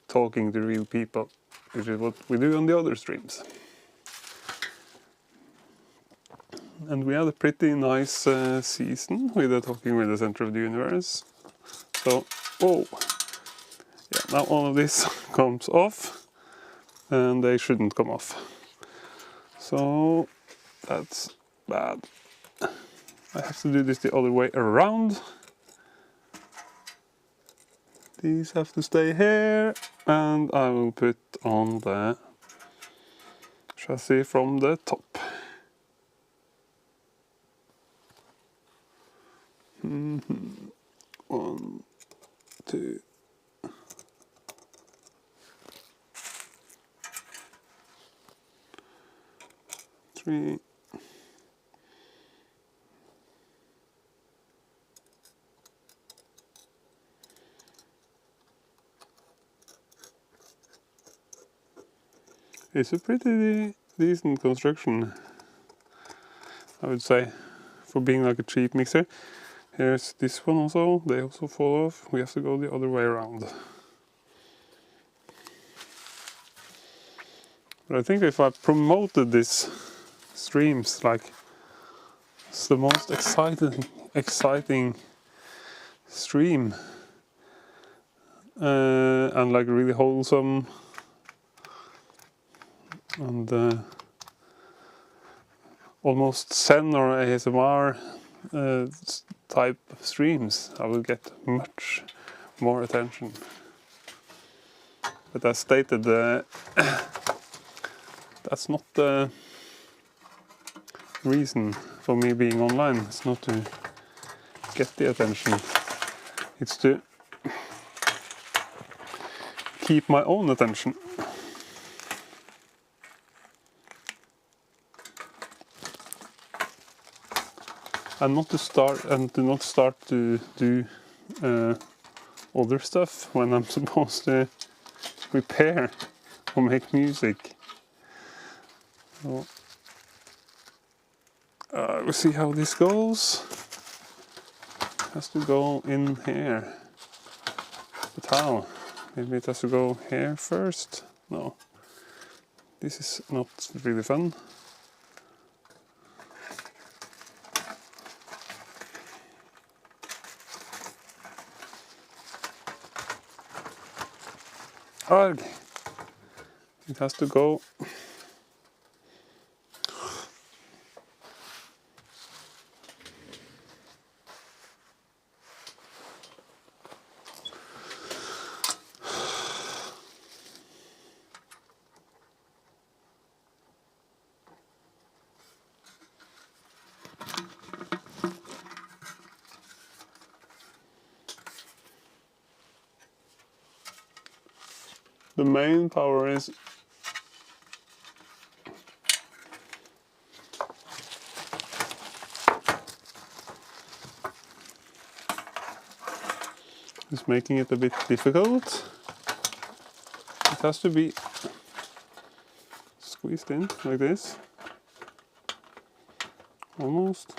talking to real people, which is what we do on the other streams. And we had a pretty nice season with the Talking with the Center of the Universe. So, oh, yeah, now all of this comes off, and they shouldn't come off. So, that's bad. I have to do this the other way around. These have to stay here, and I will put on the chassis from the top. 1, 2. 3. It's a pretty decent construction, I would say, for being like a cheap mixer. Here's this one also, they also fall off. We have to go the other way around. But I think if I promoted this streams, like it's the most exciting stream, and like really wholesome and almost Zen or ASMR type streams, I will get much more attention. But as stated, that's not the reason for me being online. It's not to get the attention. It's to keep my own attention. And not to start to do other stuff when I'm supposed to prepare or make music. So, we'll see how this goes. Has to go in here. But how? Maybe it has to go here first? No. This is not really fun. Arg! It has to go. the main power is making it a bit difficult. It has to be squeezed in like this, almost.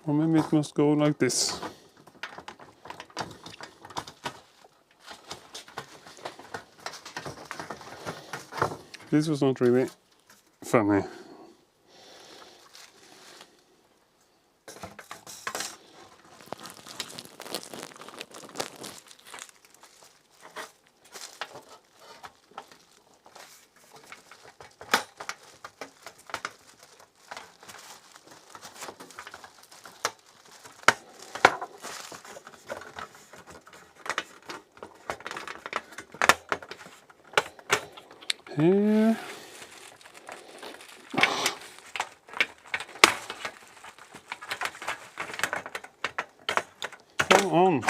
Or maybe it must go like this. This was not really funny. Here. Come on.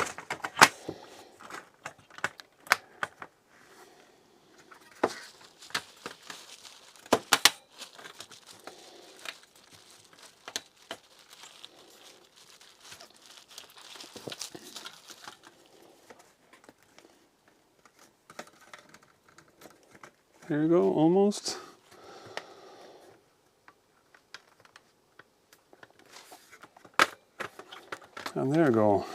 Here you go, almost. And there you go.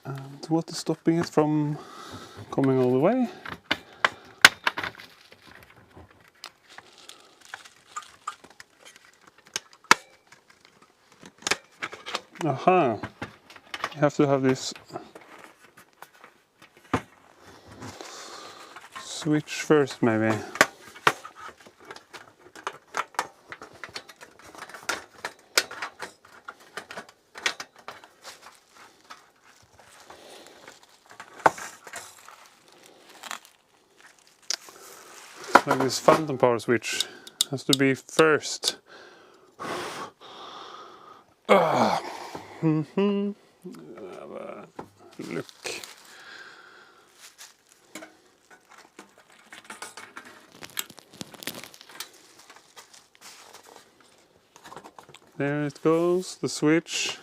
And what is stopping it from coming all the way? Aha! You have to have this switch first, maybe. Like this phantom power switch has to be first. Have a look. There it goes, the switch.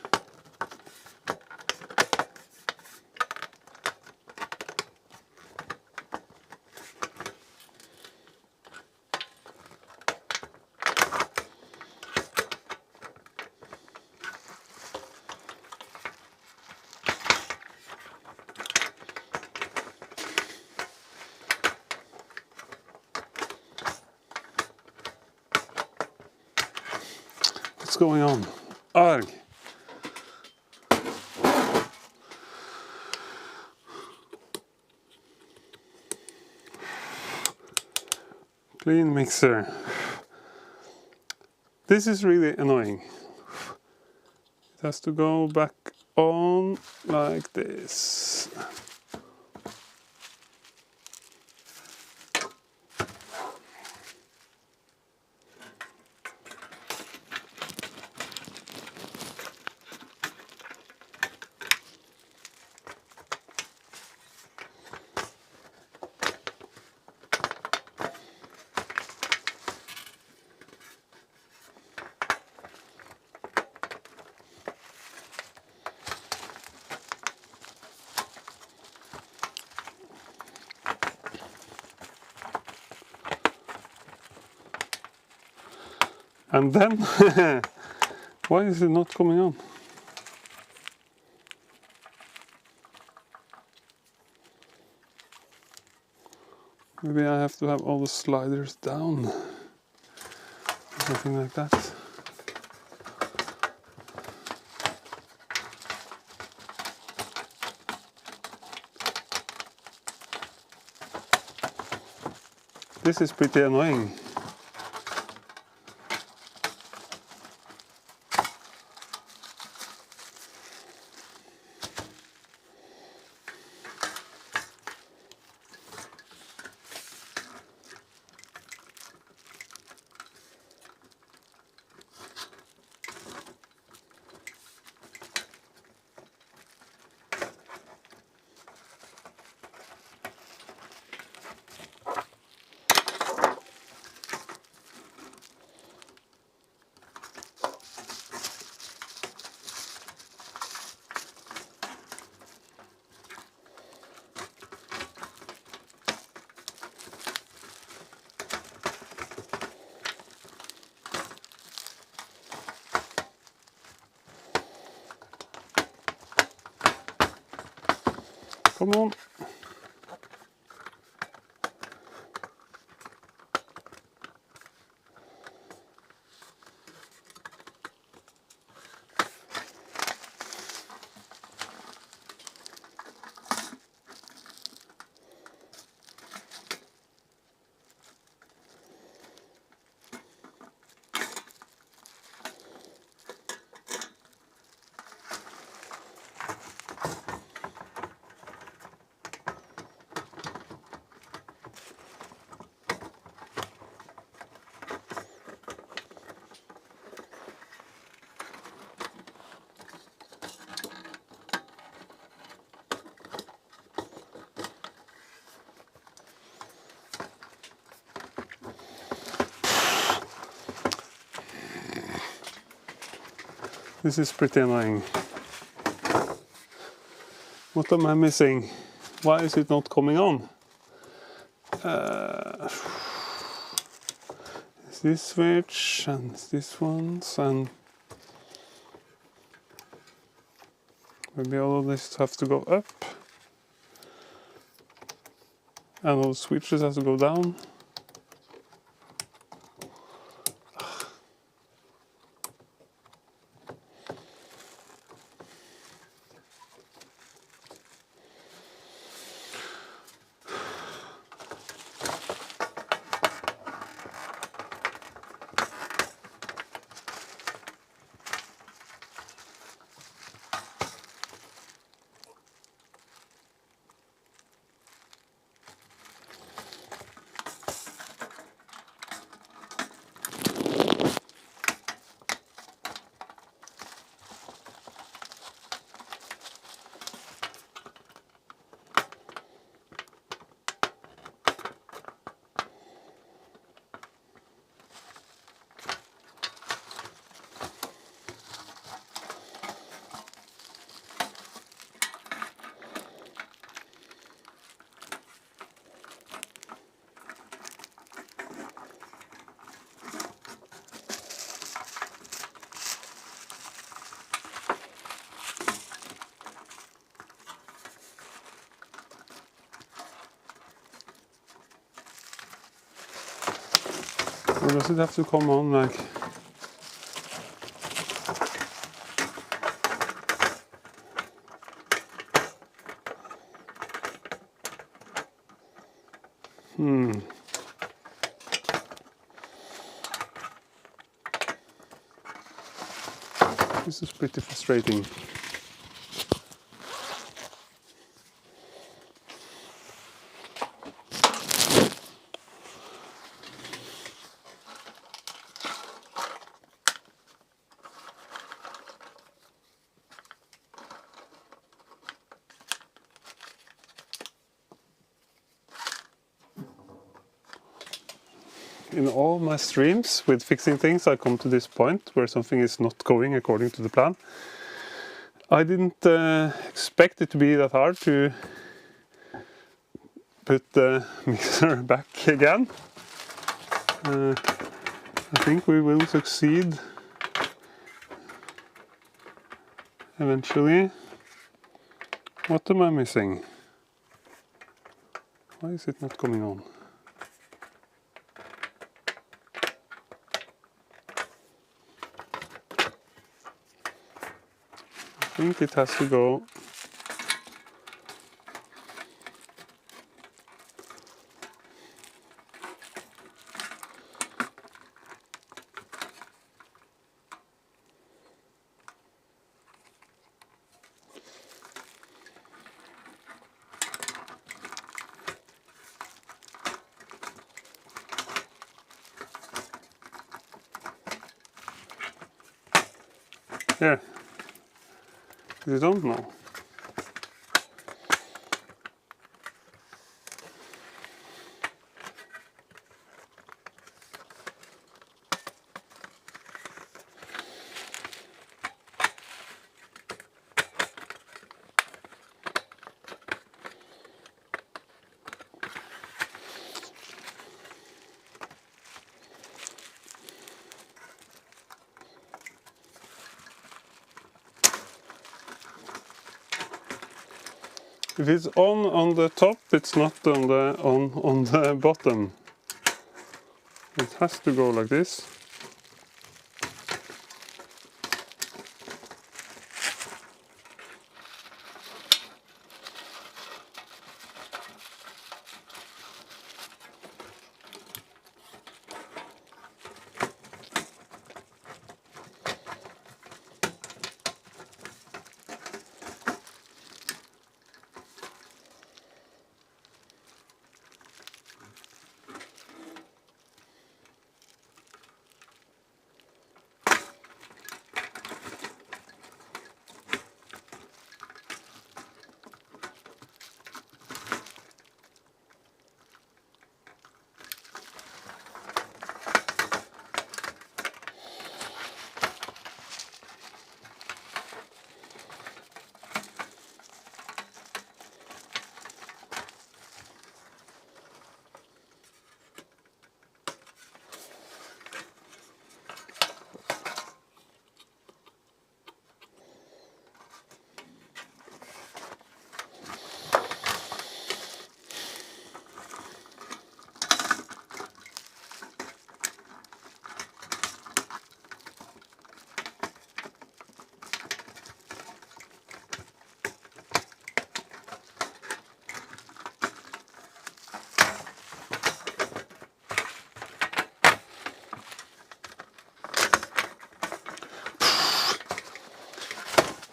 What's going on? Arg! Clean mixer. This is really annoying. It has to go back on like this. And then, why is it not coming on? Maybe I have to have all the sliders down, or something like that. This is pretty annoying. Come on. This is pretty annoying. What am I missing? Why is it not coming on? It's this switch and this ones, and maybe all of this have to go up and all the switches have to go down. Or does it have to come on like... This is pretty frustrating. In all my streams with fixing things, I come to this point where something is not going according to the plan. I didn't expect it to be that hard to put the mixer back again. I think we will succeed eventually. What am I missing? Why is it not coming on? I think it has to go yeah. You don't know. If it's on the top, it's not on the bottom. It has to go like this.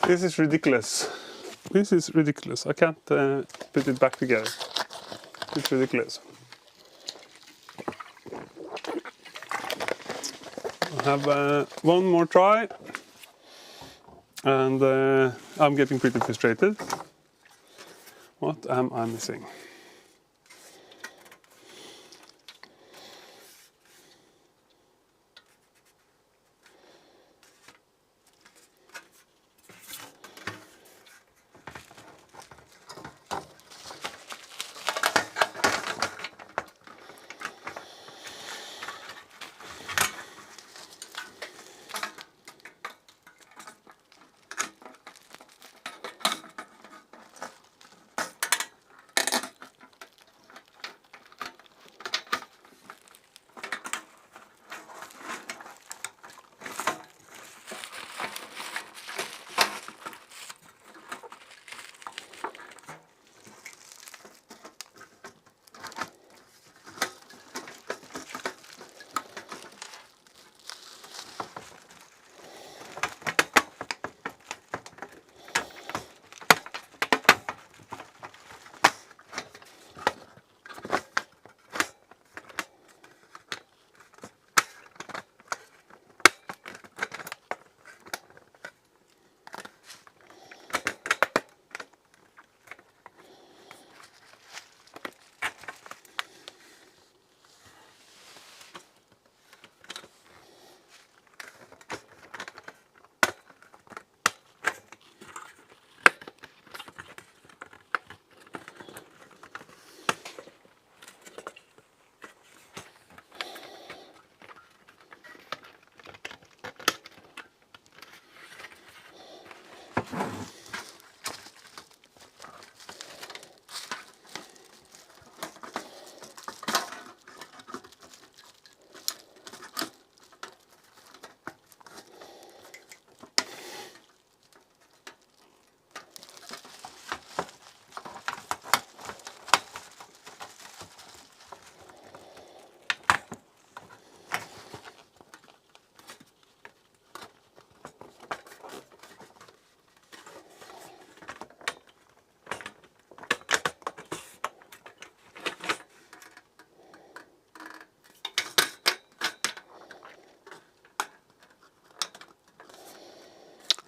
This is ridiculous. This is ridiculous. I can't put it back together. It's ridiculous. I have one more try, and I'm getting pretty frustrated. What am I missing?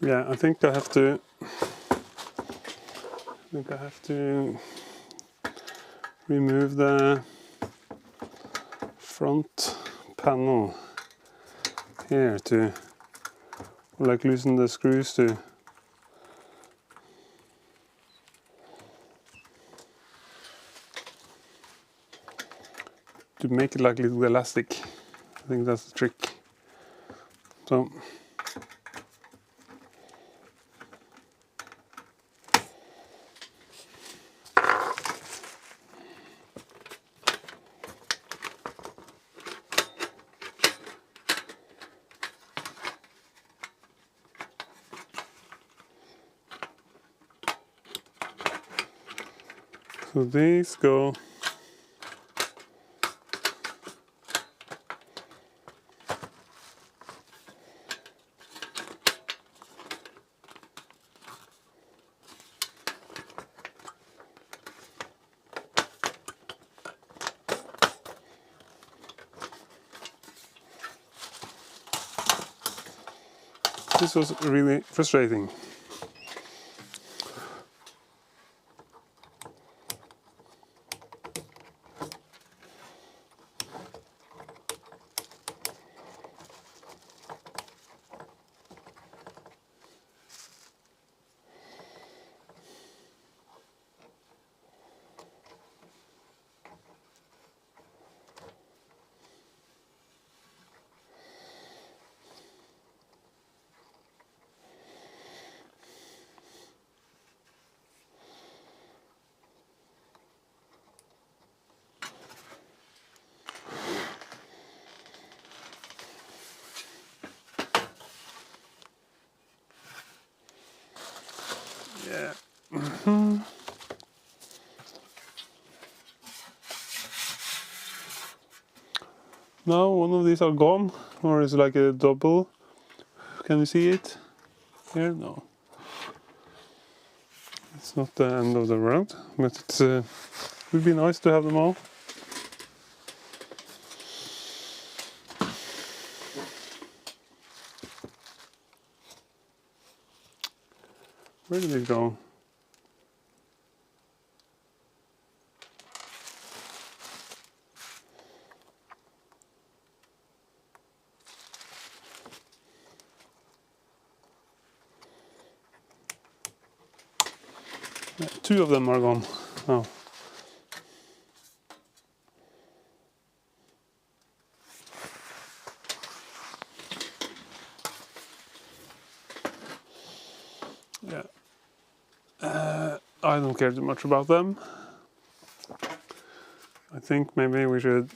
Yeah, I think I have to remove the front panel here to like loosen the screws to make it like little elastic. I think that's the trick. So So these go this was really frustrating. Yeah. Now one of these are gone, or is it like a double? Can you see it here? No. It's not the end of the world, but it's would be nice to have them all. Where did it go? Yeah, 2 of them are gone. Oh. Yeah. I don't care too much about them. I think maybe we should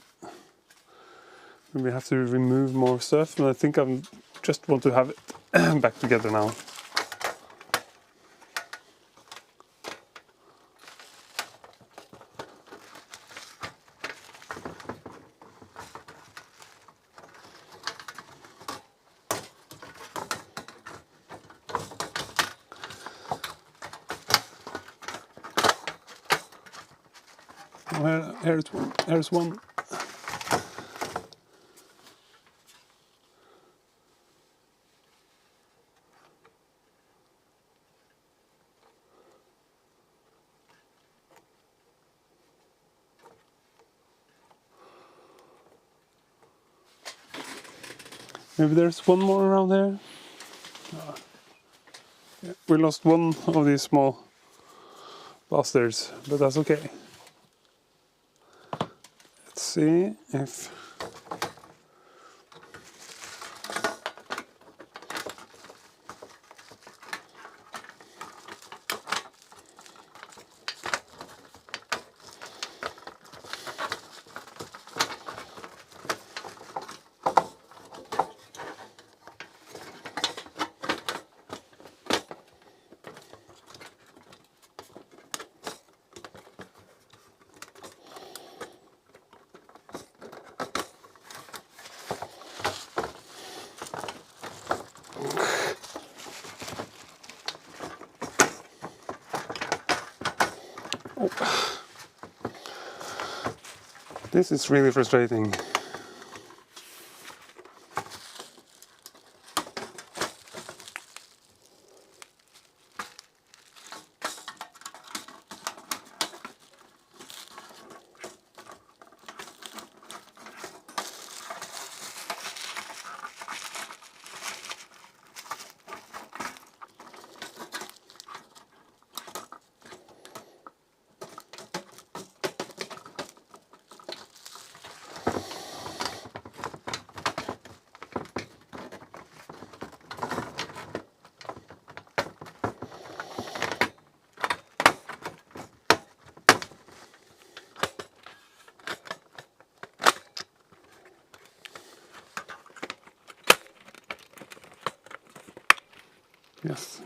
have to remove more stuff, and I think I just want to have it back together now. Here's one. Maybe there's one more around here. Yeah, we lost one of these small bastards, but that's okay. Let's see if... Oh. This is really frustrating. Yes,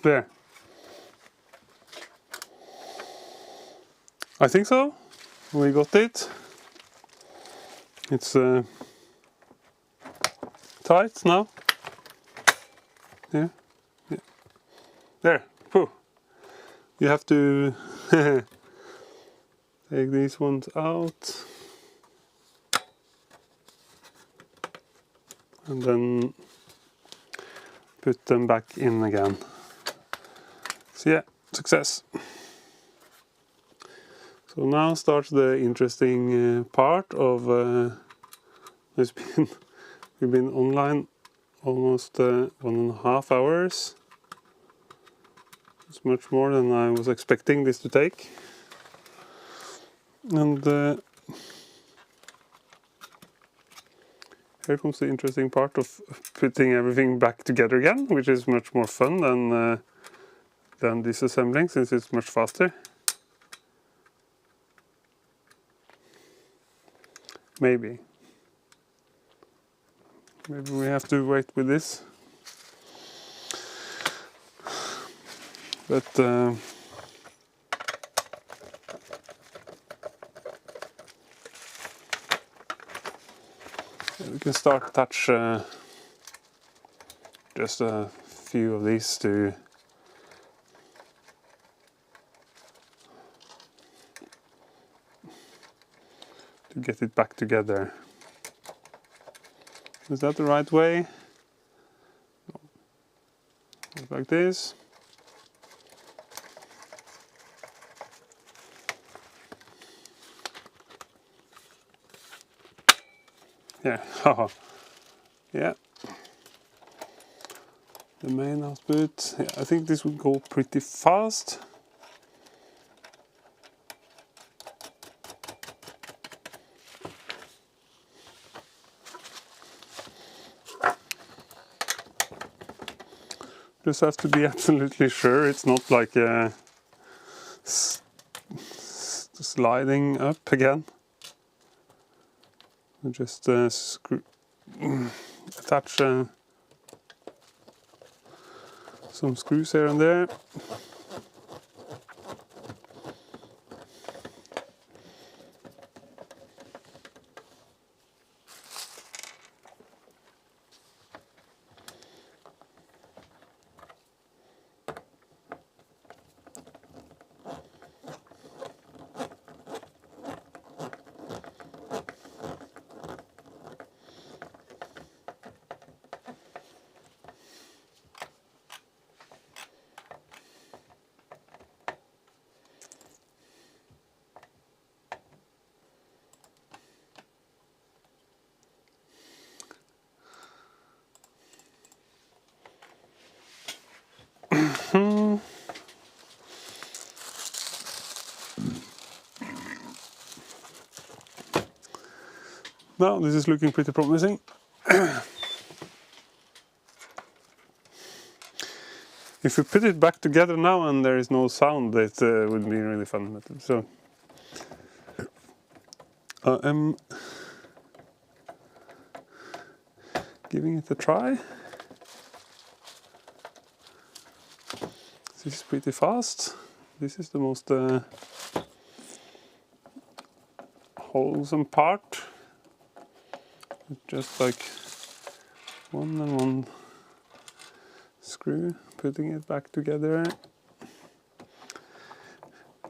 there. I think so. We got it. It's tight now. Yeah. Yeah. There. Whew. You have to take these ones out. And then put them back in again. So yeah, success. So now starts the interesting part of we've been online almost 1.5 hours. It's much more than I was expecting this to take. And here comes the interesting part of putting everything back together again, which is much more fun than disassembling, since it's much faster. Maybe we have to wait with this. But we can start attach just a few of these to get it back together. Is that the right way? Like this. Yeah, yeah. The main output. Yeah, I think this will go pretty fast. Just have to be absolutely sure it's not like sliding up again. Just attach some screws here and there. Now this is looking pretty promising. If we put it back together now and there is no sound, it would be really fun. So I am giving it a try. This is pretty fast. This is the most wholesome part. Just like one and one screw, putting it back together.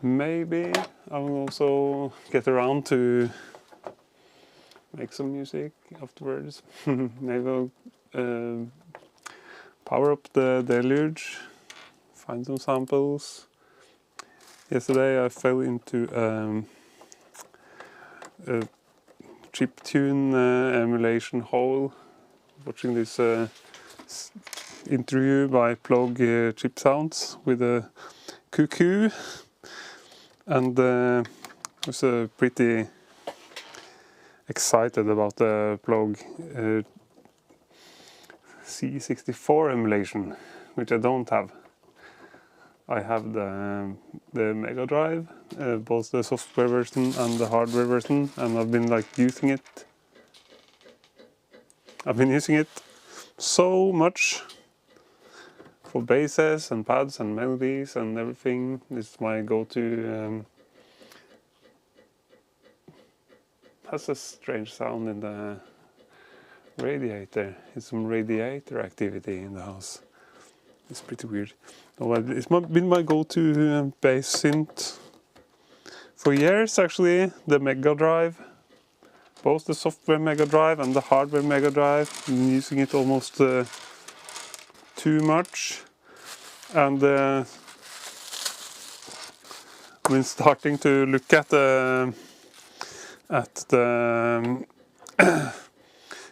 Maybe I will also get around to make some music afterwards. Maybe I'll power up the deluge, find some samples. Yesterday I fell into a chiptune emulation hole, watching this interview by Plug Chip Sounds with a cuckoo, and was pretty excited about the Plug C64 emulation, which I don't have. I have the Mega Drive, both the software version and the hardware version, and I've been like using it. I've been using it so much for basses and pads and melodies and everything. It's my go-to has a strange sound in the radiator. It's some radiator activity in the house. It's pretty weird. Oh, it's been my go-to bass synth for years actually. The Mega Drive, both the software Mega Drive and the hardware Mega Drive. I've been using it almost too much, and I've been starting to look at the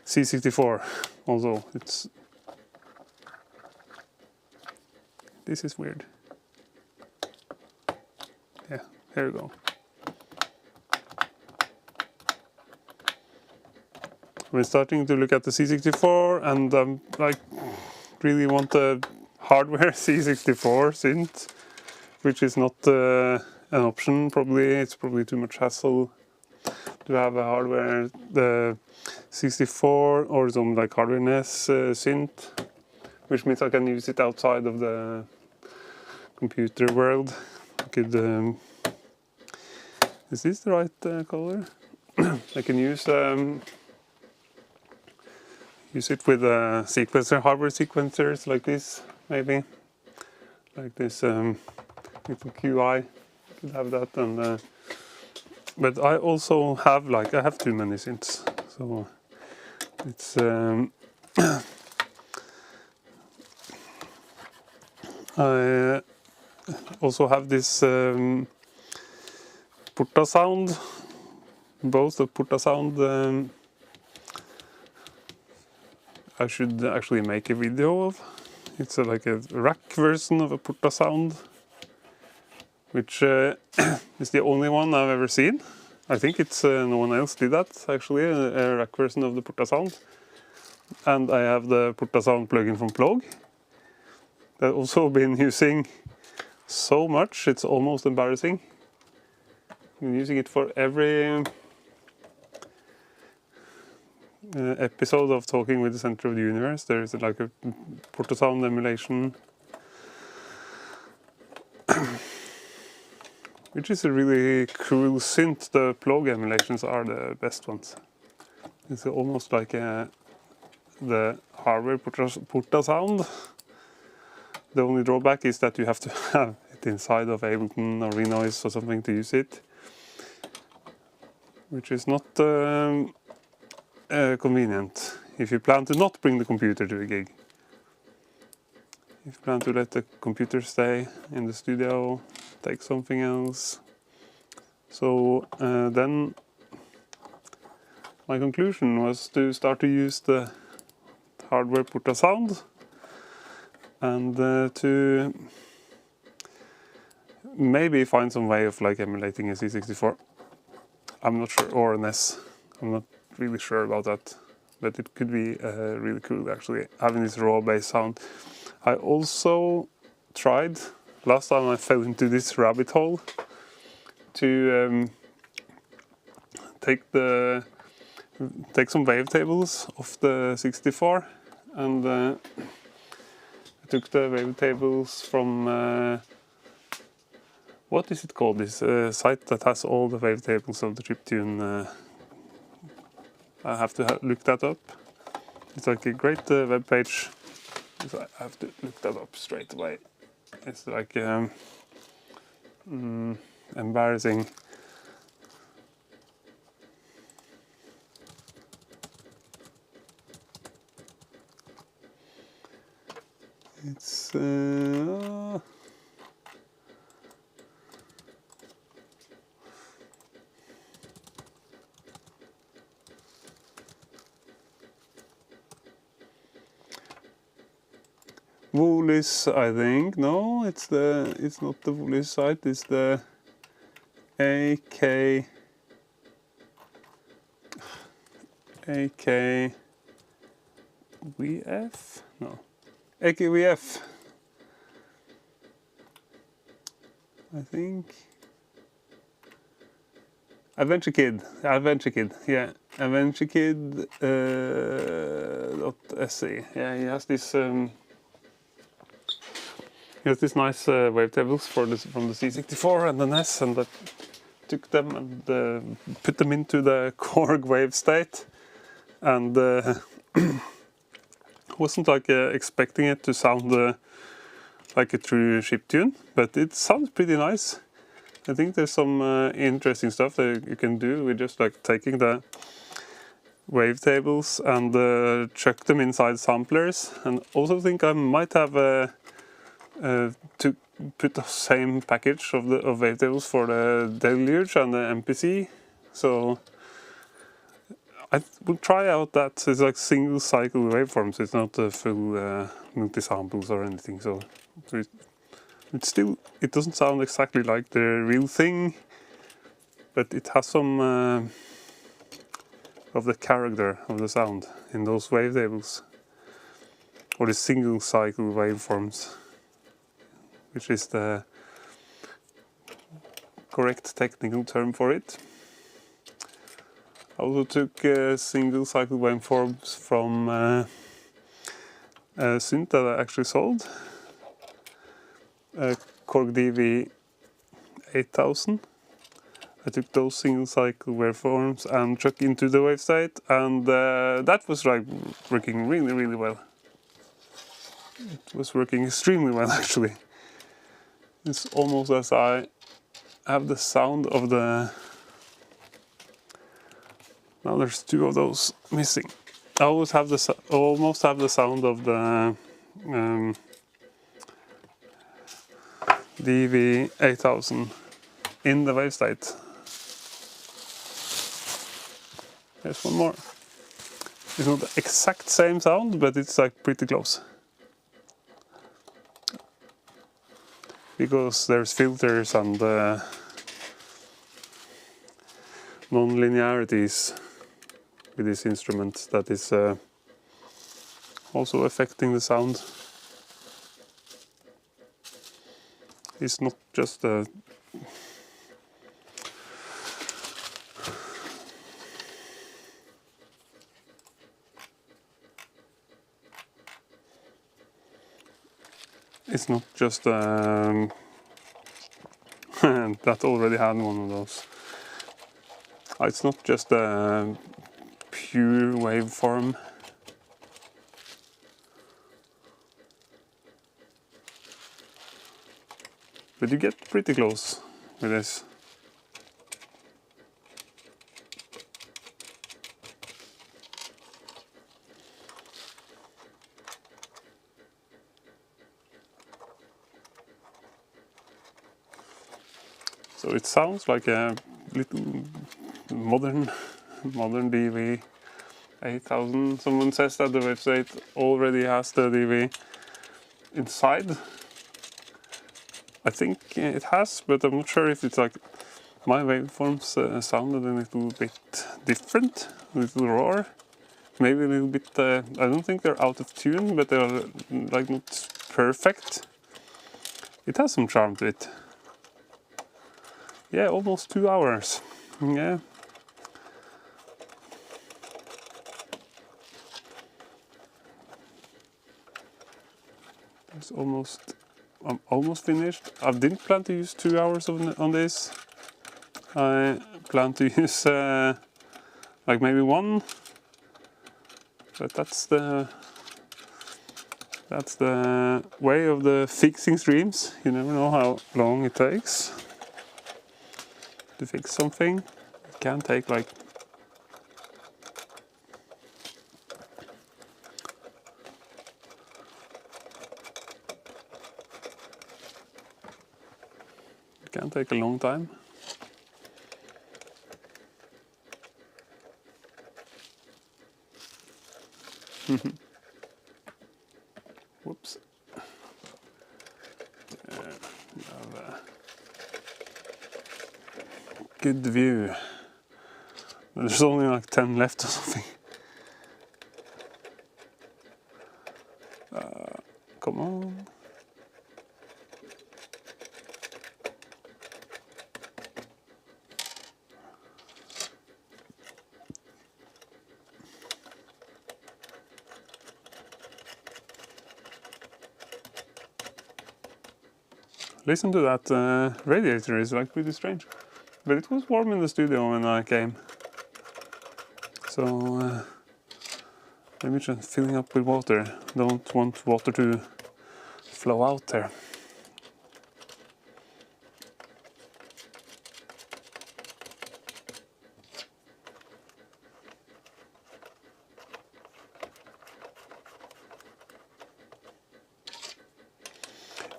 C64 also. This is weird. Yeah, here we go. We're starting to look at the C64, and like really want a hardware C64 synth, which is not an option. Probably it's probably too much hassle to have a hardware the 64 or some like hardware-ness synth, which means I can use it outside of the computer world. I could. Is this the right color? I can use it with sequencer, hardware sequencers like this, maybe. Like this little QI. Could have that, and but I also have I have too many synths, so it's I also have this Porta sound, both the Porta sound. I should actually make a video of. It's like a rack version of a Porta sound, which is the only one I've ever seen. I think it's no one else did that actually, a rack version of the Porta sound. And I have the Porta sound plugin from Plog that I've also been using so much, it's almost embarrassing. I've been using it for every episode of Talking with the Center of the Universe. There is like a Porta sound emulation, which is a really cool synth. The Plog emulations are the best ones. It's almost like the hardware Porta sound. The only drawback is that you have to have it inside of Ableton or Renoise or something to use it, which is not convenient if you plan to not bring the computer to a gig. If you plan to let the computer stay in the studio, take something else. So then my conclusion was to start to use the hardware Porta sound and to maybe find some way of like emulating a C64. I'm not sure, or an NES. I'm not really sure about that, but it could be really cool actually, having this raw bass sound. I also tried, last time I fell into this rabbit hole, to take some wavetables off the 64, and I took the wavetables from what is it called, this site that has all the wavetables of the chiptune. I have to look that up. It's like a great web page. So I have to look that up straight away. It's like embarrassing. It's Woolies, I think. No, it's not the Woolies site. It's the AKVF. No, AKVF. I think. Adventure Kid, yeah, Adventure Kid .se. Yeah, he has this. He has these nice wavetables from the C64 and the NES, and that took them and put them into the Korg wave state, and wasn't like expecting it to sound like a true chiptune, but it sounds pretty nice. I think there's some interesting stuff that you can do with just like taking the wavetables and chuck them inside samplers, and also think I might have to put the same package of wavetables for the Deluge and the MPC, so I will try out that. It's like single cycle waveforms, it's not a full multi-samples or anything, so it doesn't sound exactly like the real thing, but it has some of the character of the sound in those wavetables, or the single cycle waveforms, which is the correct technical term for it. I also took single cycle waveforms from a synth that I actually sold, Korg DV8000. I took those single cycle waveforms and chucked into the wave state, and that was like working really well. It was working extremely well actually. It's almost as I have the sound of the... Now there's two of those missing. I almost have the sound of the DV8000 in the wave state. There's one more. It's not the exact same sound, but it's like pretty close. Because there's filters and non-linearities with this instrument that is also affecting the sound. It's not just a that already had one of those. It's not just a pure waveform. But you get pretty close with this. So it sounds like a little modern DV8000. Someone says that the website already has the DV inside. I think it has, but I'm not sure if it's like my waveforms sounded a little bit different, a little raw, maybe a little bit. I don't think they're out of tune, but they're like not perfect. It has some charm to it. Yeah, almost 2 hours. Yeah. It's almost. I'm almost finished. I didn't plan to use 2 hours on this. I plan to use like maybe 1, but that's the way of the fixing streams. You never know how long it takes to fix something. It can take like a long time. Whoops. We have a good view. There's only like 10 left or something. Come on. Listen to that radiator, it's like pretty strange. but it was warm in the studio when I came. So maybe just filling up with water. Don't want water to flow out there.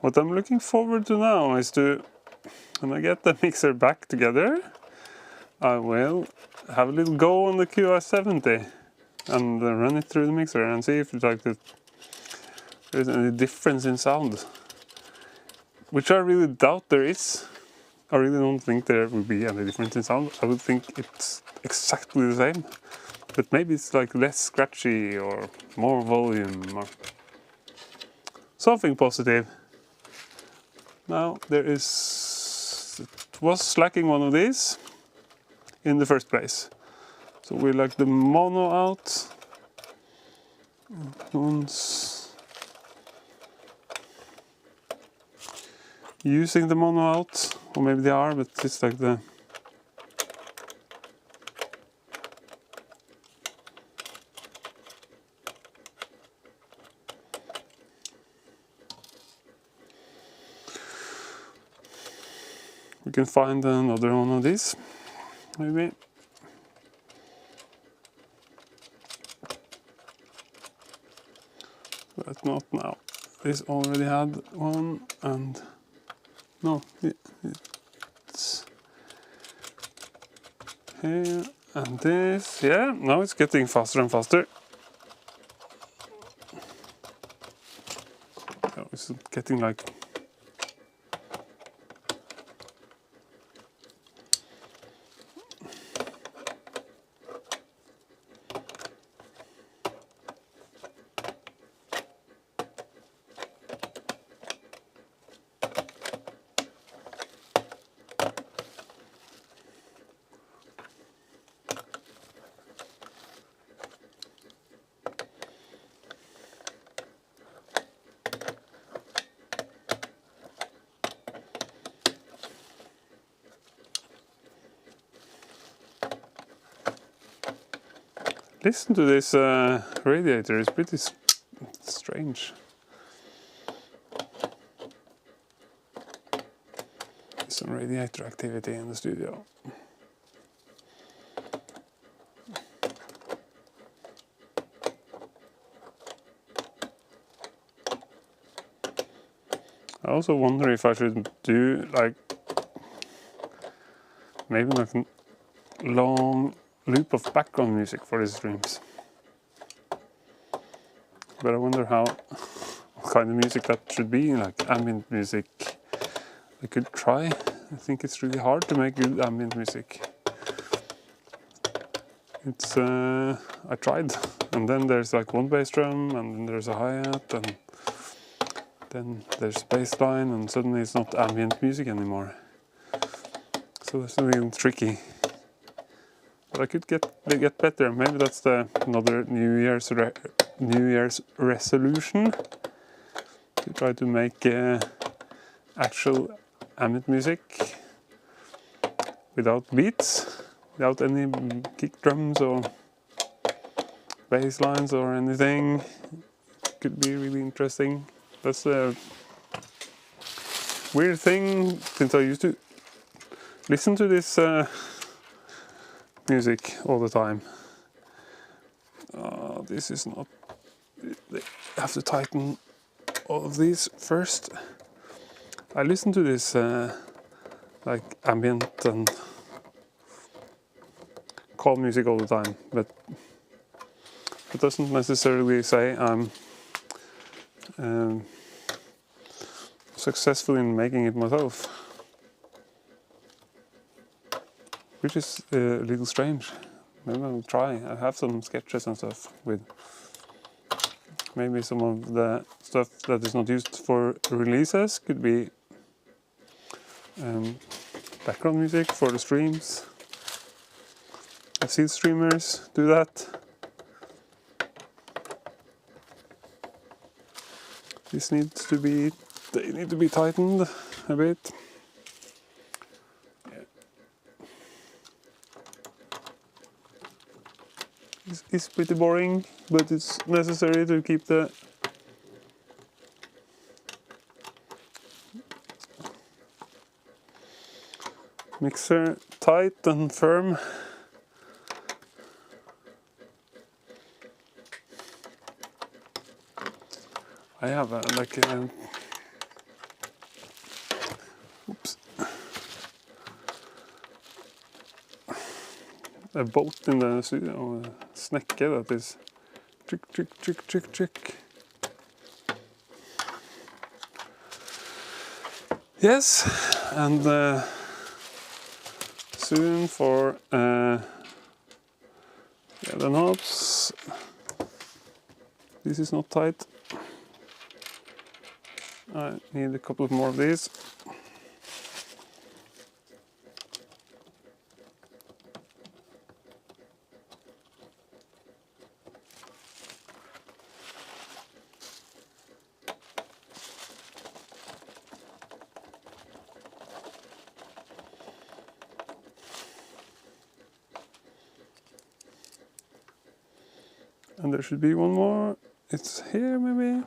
What I'm looking forward to now is to, when I get the mixer back together, I will have a little go on the QI70 and run it through the mixer and see if there's any difference in sound. Which I really doubt there is. I really don't think there will be any difference in sound. I would think it's exactly the same. But maybe it's like less scratchy or more volume or something positive. Now it was lacking one of these in the first place. So we like the mono out. Once using the mono out, or maybe they are, but it's like the we can find another one of these, maybe. But not now. This already had one, and no, it's here, and this, yeah, now it's getting faster and faster. Oh, it's getting like listen to this radiator, it's pretty strange. There's some radiator activity in the studio. I also wonder if I should do like maybe like a long loop of background music for these streams. But I wonder what kind of music that should be, like ambient music. I could try. I think it's really hard to make good ambient music. It's I tried, and then there's like one bass drum, and then there's a hi-hat, and then there's bass line, and suddenly it's not ambient music anymore. So it's a little tricky. But I could get better. Maybe that's another New Year's resolution to try to make actual ambient music without beats, without any kick drums or bass lines or anything. Could be really interesting. That's a weird thing, since I used to listen to this music all the time. This is not. I have to tighten all of these first. I listen to this like ambient and calm music all the time, but it doesn't necessarily say I'm successful in making it myself, which is a little strange. Maybe I'll try. I have some sketches and stuff with maybe some of the stuff that is not used for releases could be background music for the streams. I've seen streamers do that. They need to be tightened a bit. Yeah. is pretty boring, but it's necessary to keep the mixer tight and firm. I have a boat in the studio, a snekke that is trick. Yes, and soon for the knobs. This is not tight. I need a couple of more of these. And there should be one more. It's here maybe.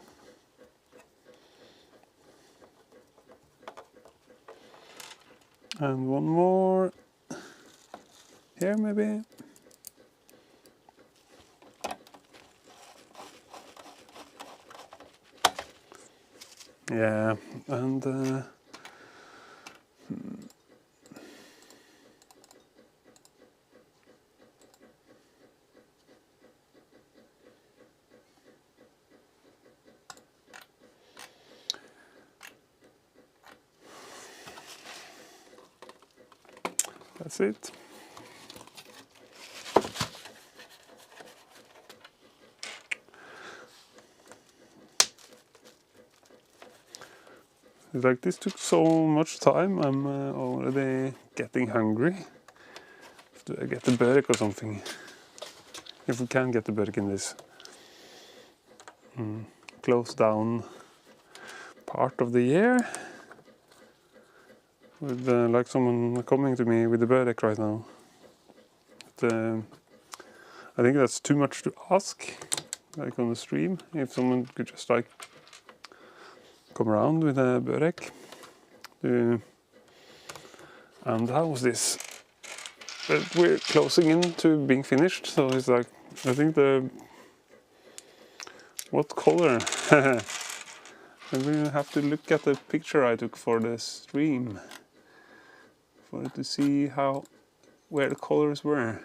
And one more here maybe. Yeah, and that's it. It's like this took so much time, I'm already getting hungry. Do I get the burek or something? If we can get the burek in this close down part of the year. With like someone coming to me with the burek right now. But, I think that's too much to ask, like on the stream. If someone could just like come around with a burek. And how was this? But we're closing in to being finished, so it's like, I think what color? And we have to look at the picture I took for the stream for to see where the colors were.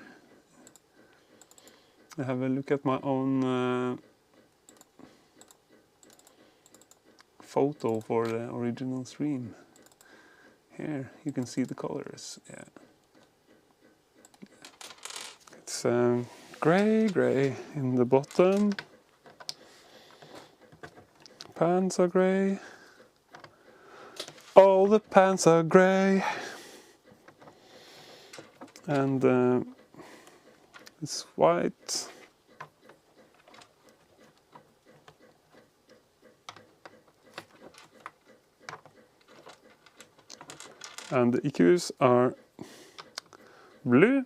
I have a look at my own photo for the original stream. Here you can see the colors. Yeah, it's gray in the bottom. Pants are gray. All the pants are gray. And it's white. And the EQs are blue.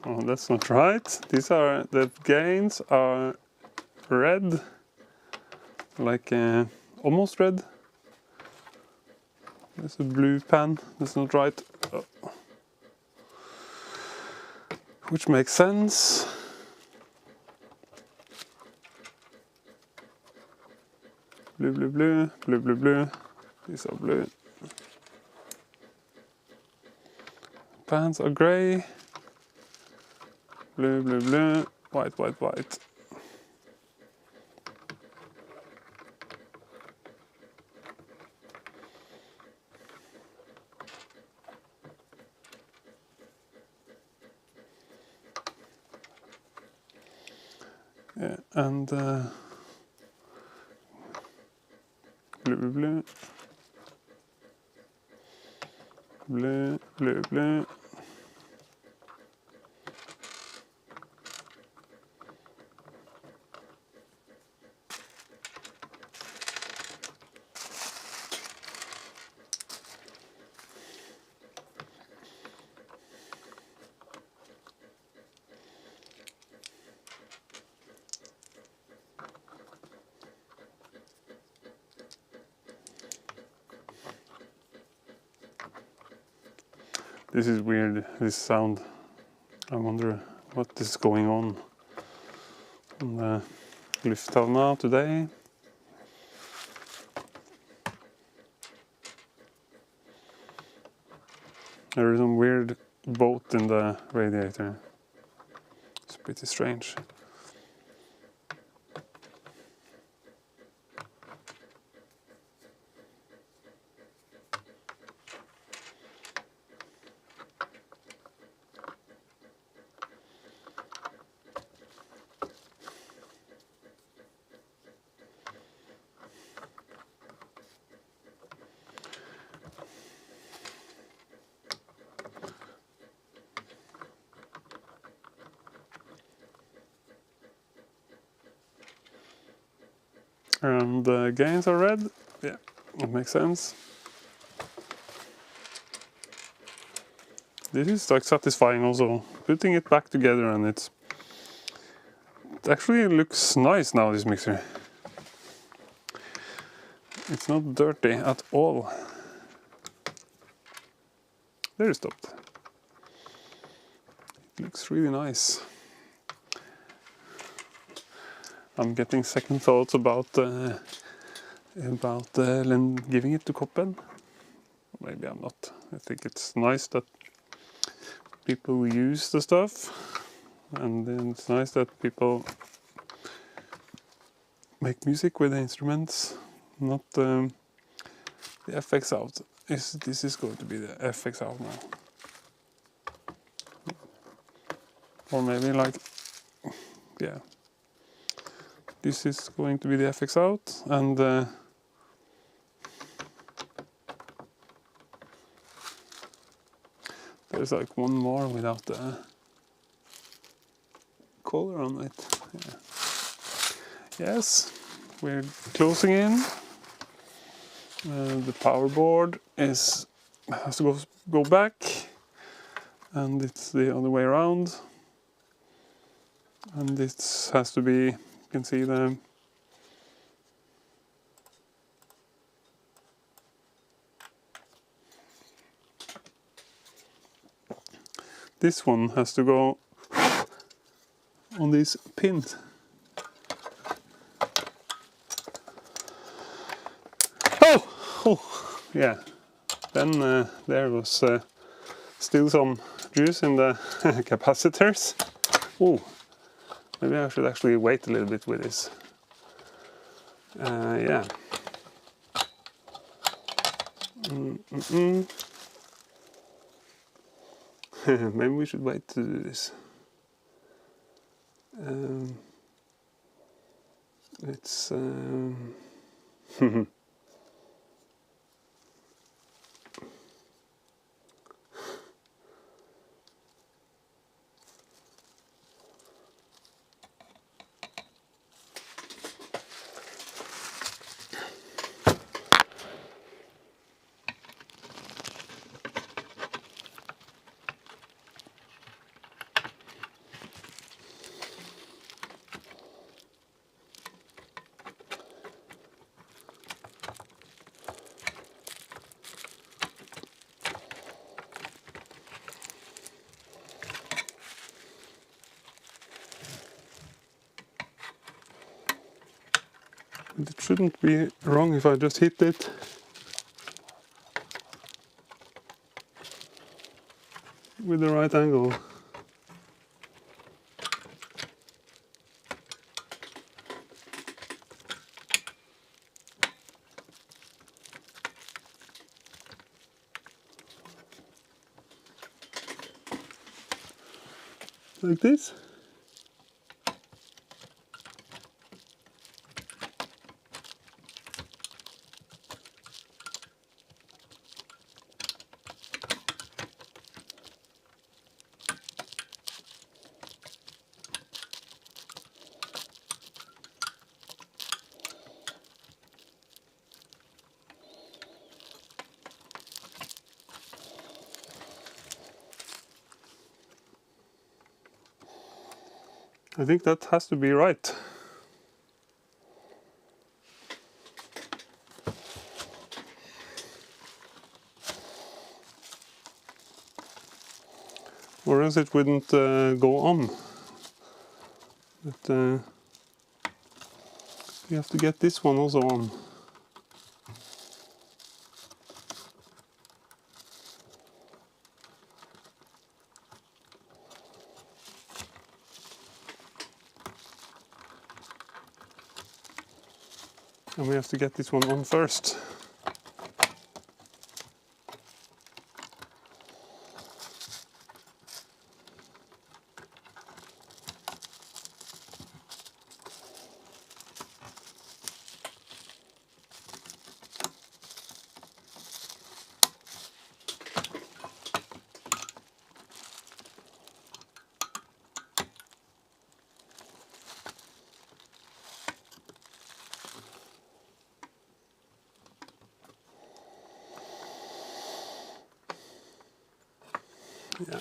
Oh, that's not right. The gains are red, like almost red. There's a blue pan. That's not right. Oh. Which makes sense. Blue. These are blue. Pants are gray. Blue. White. Yeah, and blue, blue, blue, blue, blue. This is weird, this sound. I wonder what is going on the Lufthavna today. There is some weird boat in the radiator. It's pretty strange. And the gains are red. Yeah, that makes sense. This is like satisfying also, putting it back together, and it actually looks nice now, this mixer. It's not dirty at all. There it stopped. It looks really nice. I'm getting second thoughts about giving it to Koppen. Maybe I'm not. I think it's nice that people use the stuff, and then it's nice that people make music with the instruments, not the FX out. This is going to be the FX out now. Or maybe like, yeah. This is going to be the FX out, and there's like one more without the color on it. Yeah. Yes, we're closing in. The power board has to go back, and it's the other way around. And this has to be, you can see this one has to go on these pins. Oh, yeah. Then there was still some juice in the capacitors. Oh, maybe I should actually wait a little bit with this. Yeah. Maybe we should wait to do this. It's it shouldn't be wrong if I just hit it. With the right angle. Like this. I think that has to be right. Or else it wouldn't go on. But we have to get this one also on. And we have to get this one on first. Yeah,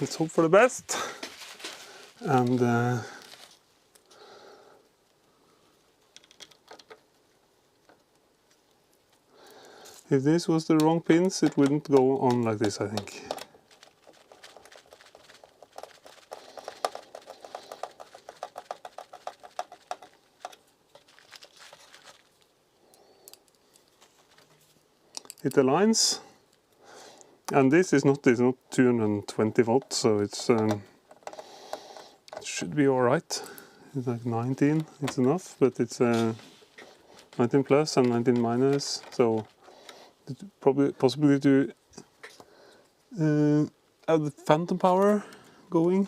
let's hope for the best. And if this was the wrong pins, it wouldn't go on like this, I think. It aligns, and this is not 220 volts, so it should be all right. It's like 19, it's enough, but it's 19 plus and 19 minus, so it's probably possibly to have the phantom power going.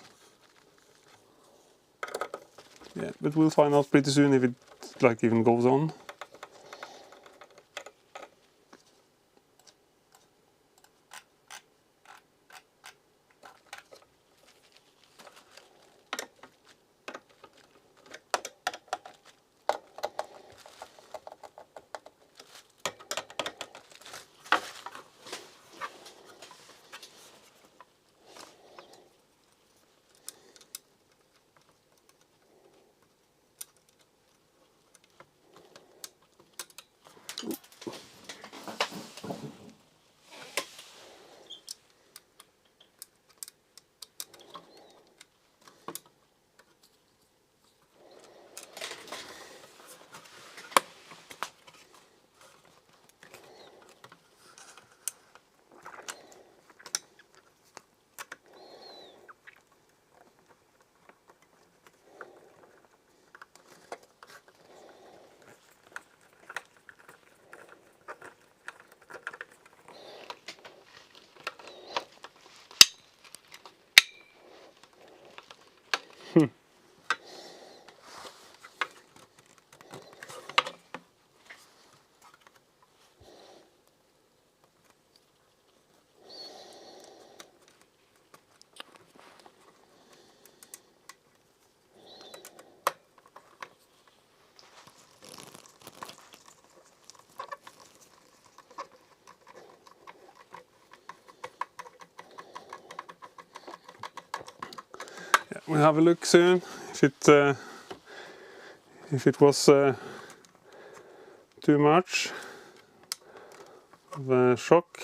Yeah, but we'll find out pretty soon if it like even goes on. We'll have a look soon if it was too much of a shock.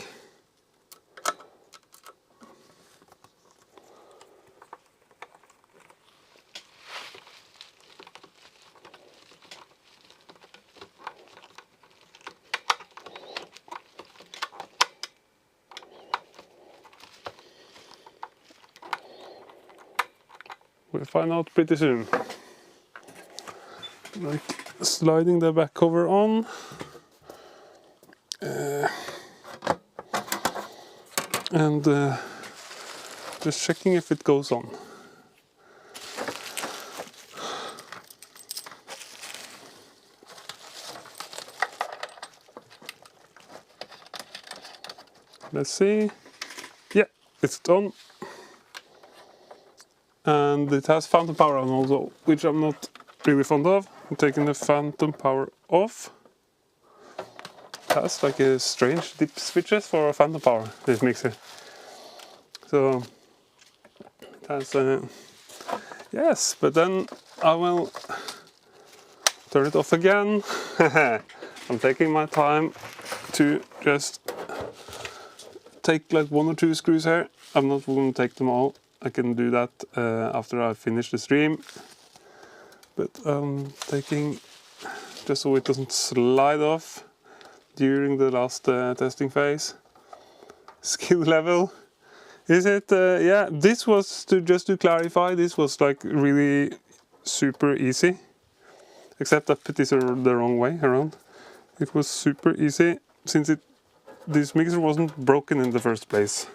We'll find out pretty soon. Like sliding the back cover on. And just checking if it goes on. Let's see. Yeah, it's on. And it has phantom power on also, which I'm not really fond of. I'm taking the phantom power off. It has like a strange dip switches for phantom power, this mixer. So it has Yes, but then I will turn it off again. I'm taking my time to just take like 1 or 2 screws here. I'm not going to take them all. I can do that after I finish the stream. But I'm taking just so it doesn't slide off during the last testing phase. Skill level. Is it? Yeah, this was, just to clarify, this was like really super easy. Except I put this the wrong way around. It was super easy since this mixer wasn't broken in the first place.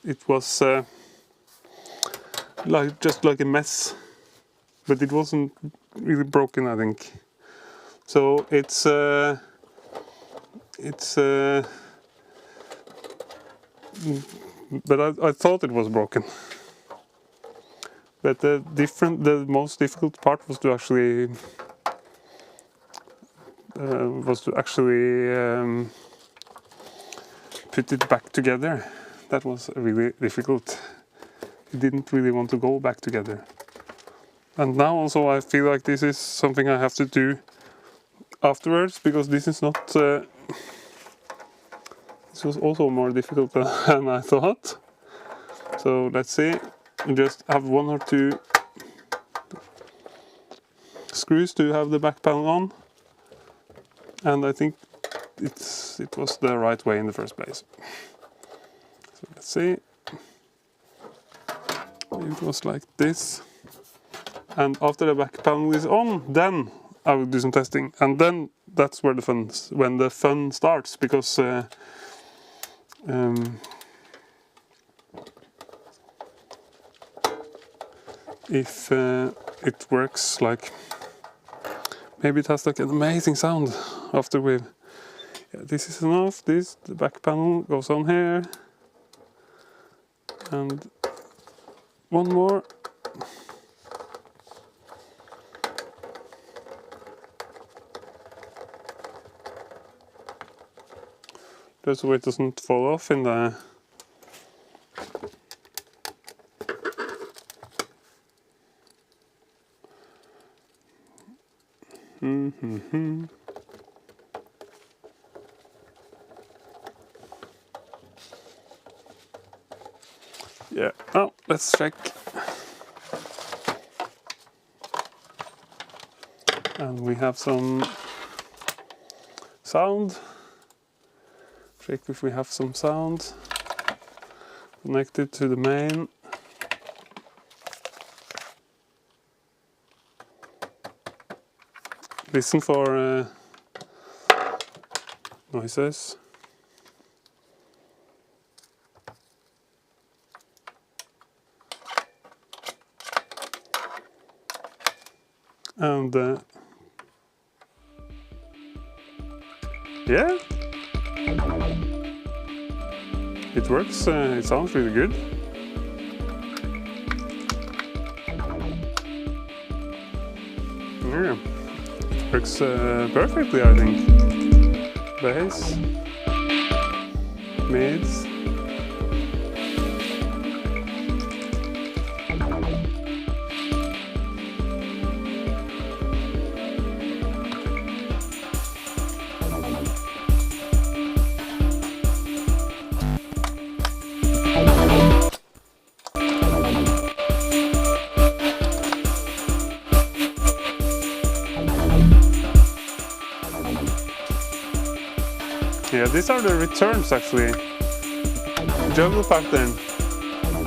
It was just like a mess, but it wasn't really broken, I think. So but I thought it was broken. But the most difficult part was to actually put it back together. That was really difficult. It didn't really want to go back together. And now also I feel like this is something I have to do afterwards, because this is not. This was also more difficult than I thought. So let's see. Just have 1 or 2 screws to have the back panel on, and I think it was the right way in the first place. So let's see. It was like this, and after the back panel is on, then I will do some testing, and then that's where when the fun starts, because if it works, like maybe it has like an amazing sound after we've. Yeah, this is enough. The back panel goes on here, and 1 more. Just so it doesn't fall off in the. Yeah, oh, let's check. And we have some sound. Check if we have some sound connected to the main. Listen for noises. And yeah, it works. It sounds really good. Yeah, it works perfectly, I think. Bass, mids. Yeah, these are the returns actually. Juggle pattern.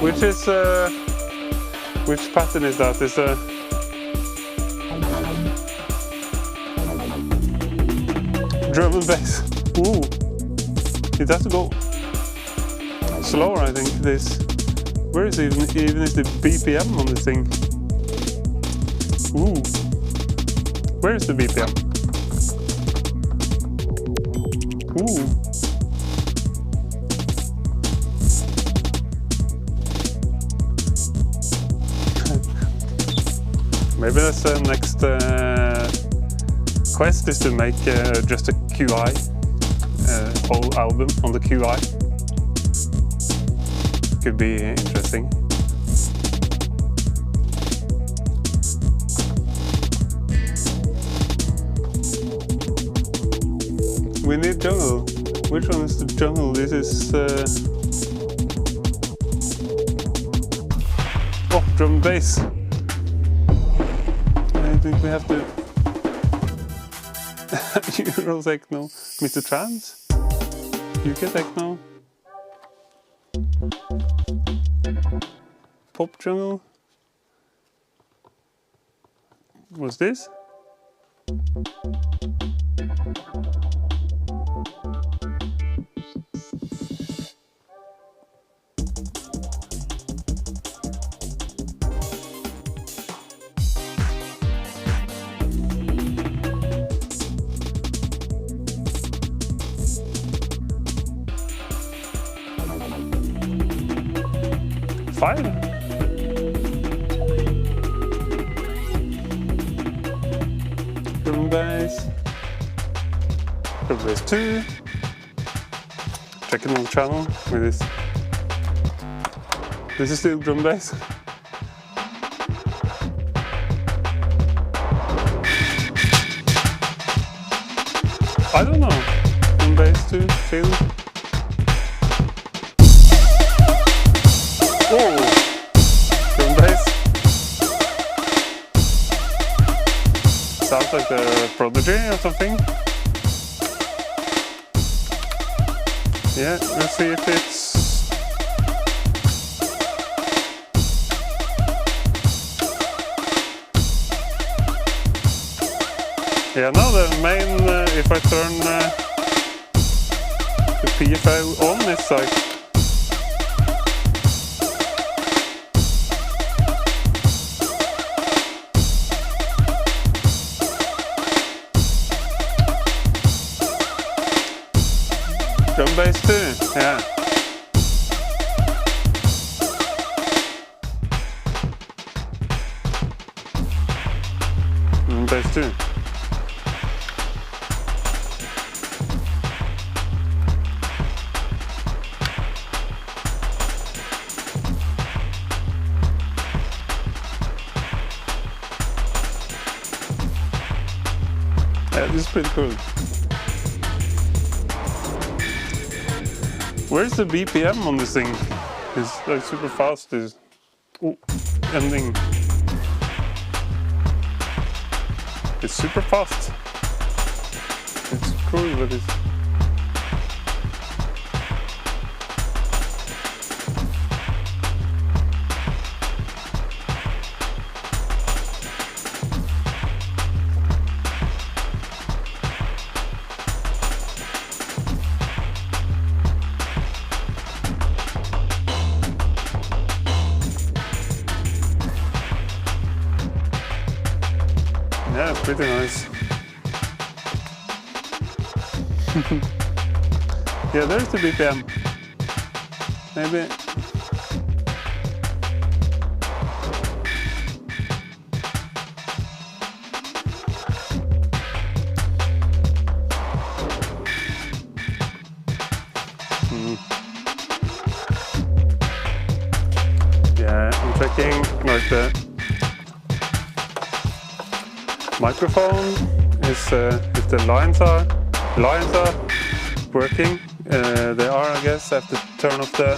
Which pattern is that? Is drum and bass. Ooh. It has to go slower, I think. This. Where is even is the BPM on this thing? Ooh. Where is the BPM? Ooh. Maybe that's the next quest, is to make just a QI, whole album on the QI. Could be interesting. need jungle. Which one is the jungle? This is... Oh, drum and bass. I think we have to... Euro techno. Mr. Trans? UK techno? Pop jungle? What's this? Five? Drum bass. Drum bass 2. Checking on the channel with this. This is still drum bass. I don't know. Drum bass 2, still. Oh, drum bass. Sounds like a Prodigy or something. Yeah, let's see if it's... Yeah, now the main, if I turn the PFL on, it's like... Drum bass 2, yeah. Drum bass 2. Yeah, this is pretty cool. Where's the BPM on this thing? It's like super fast. It's ending. It's super fast. It's cool, but it's... Yeah, it's pretty nice. Yeah, there's the BPM. Maybe. Yeah, I'm checking like the microphone is if the lines are working. They are, I guess. I have to turn off the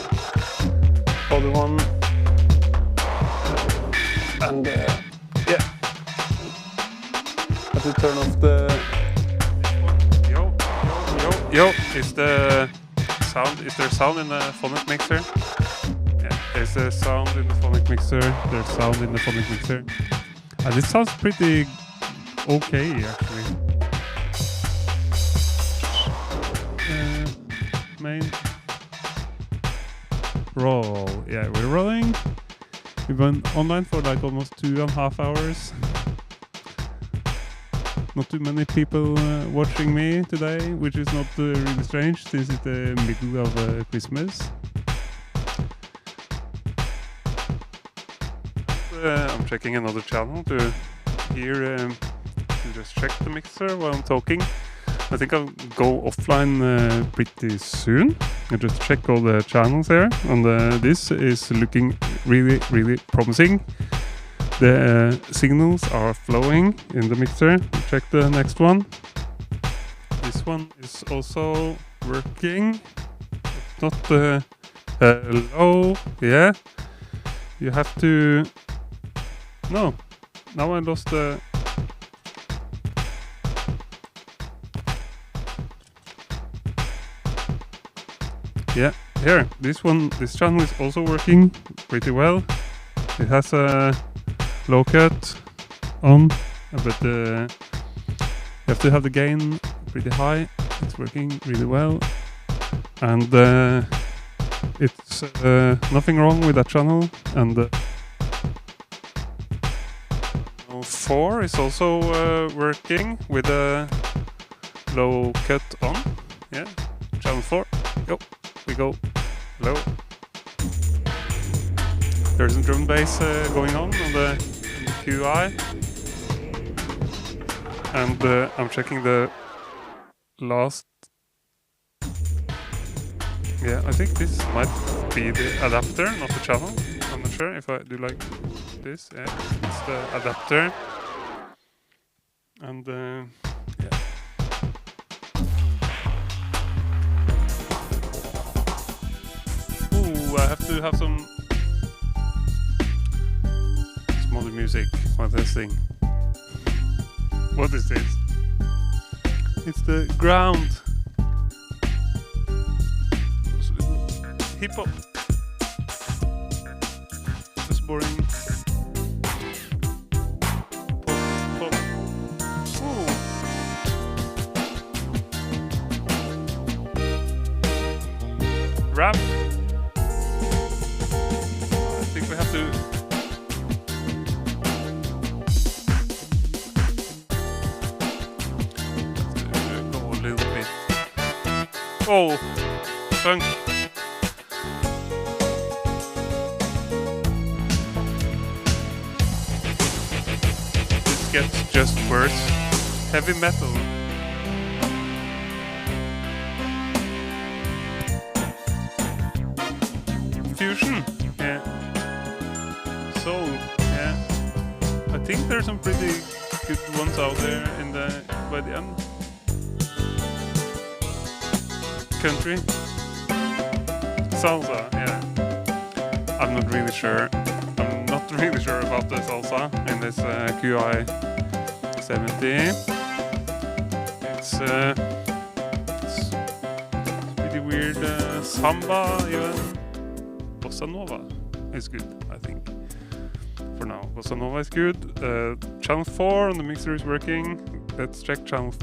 other one. And yeah, I have to turn off the... Yo, is the sound? Is there sound in the phonic mixer? Yeah, is there sound in the phonic mixer? There's sound in the phonic mixer. And this sounds pretty okay, actually. Main roll. Yeah, we're rolling. We've been online for like almost 2.5 hours. Not too many people watching me today, which is not really strange since it's the middle of Christmas. I'm checking another channel to hear, to just check the mixer while I'm talking. I think I'll go offline pretty soon and just check all the channels here. And this is looking really, really promising. The signals are flowing in the mixer. Check the next one. This this one is also working. It's not hello. Yeah. You have to. No. Now I lost the. Yeah, here, this channel is also working pretty well. It has a low cut on, but you have to have the gain pretty high. It's working really well, and it's nothing wrong with that channel. And 4 is also working with a low cut on. Yeah, channel 4. Yo. We go. Hello. There's some drum bass going on the QI, and I'm checking the last. Yeah, I think this might be the adapter, not the channel. I'm not sure if I do like this. Yeah, it's the adapter, and yeah. I have to have some smaller music for this thing. What is this? It's the ground. Hip hop. Just boring. Pop. Ooh. Rap. We have to go a little bit. Oh, funk. This gets just worse. Heavy metal. Fusion. Yeah. Soul, yeah. I think there's some pretty good ones out there in the by the end. Country. Salsa, yeah. I'm not really sure. I'm not really sure about the salsa in this QI 70. It's pretty weird. Samba, even. Bossa Nova is good, I think. For now, Bossa Nova is good. Channel 4 on the mixer is working. Let's check channel.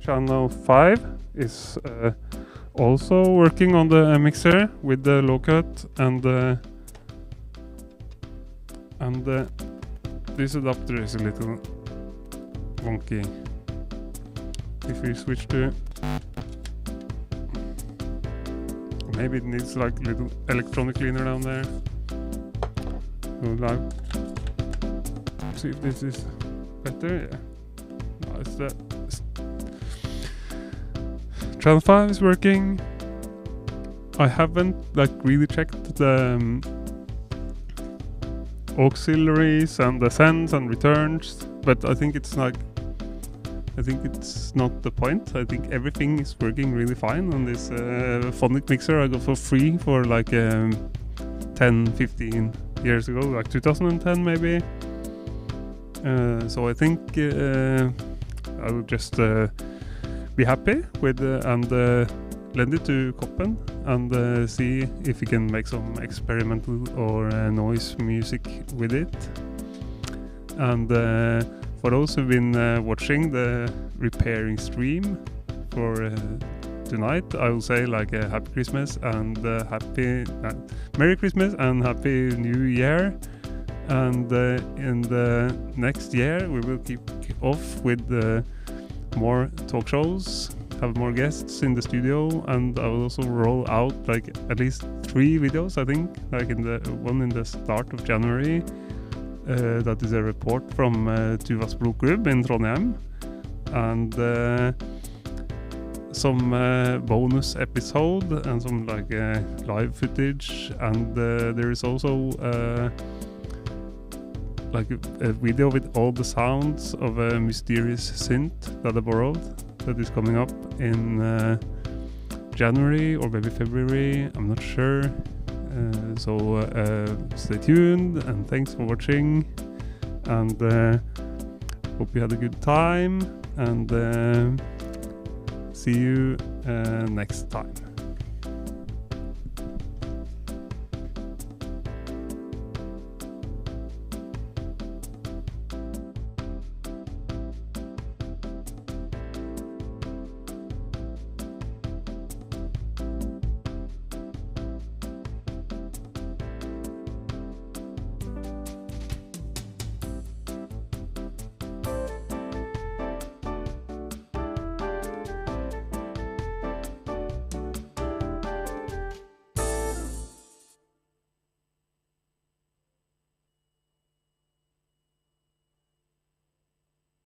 Channel 5 is also working on the mixer with the low cut and this adapter is a little wonky. If we switch to, maybe it needs like a little electronic cleaner down there. Like, see if this is better. Yeah, no, it's that. Channel 5 is working. I haven't like really checked the auxiliaries and the sends and returns, but I think it's like, I think it's not the point. I think everything is working really fine on this PHONIC mixer I got for free for like 10-15 years ago, like 2010 maybe. So I think I will just be happy with and lend it to Koppen and see if we can make some experimental or noise music with it. And for those who've been watching the repairing stream for tonight, I will say like a happy Christmas and Merry Christmas and Happy New Year. And in the next year we will keep off with more talk shows, have more guests in the studio, and I will also roll out like at least 3 videos, I think, like in the one in the start of January. That is a report from Tuvas Blodklubb in Trondheim, and some bonus episode and some like live footage, and there is also like a video with all the sounds of a mysterious synth that I borrowed that is coming up in January or maybe February, I'm not sure. So stay tuned, and thanks for watching, and hope you had a good time, and see you next time.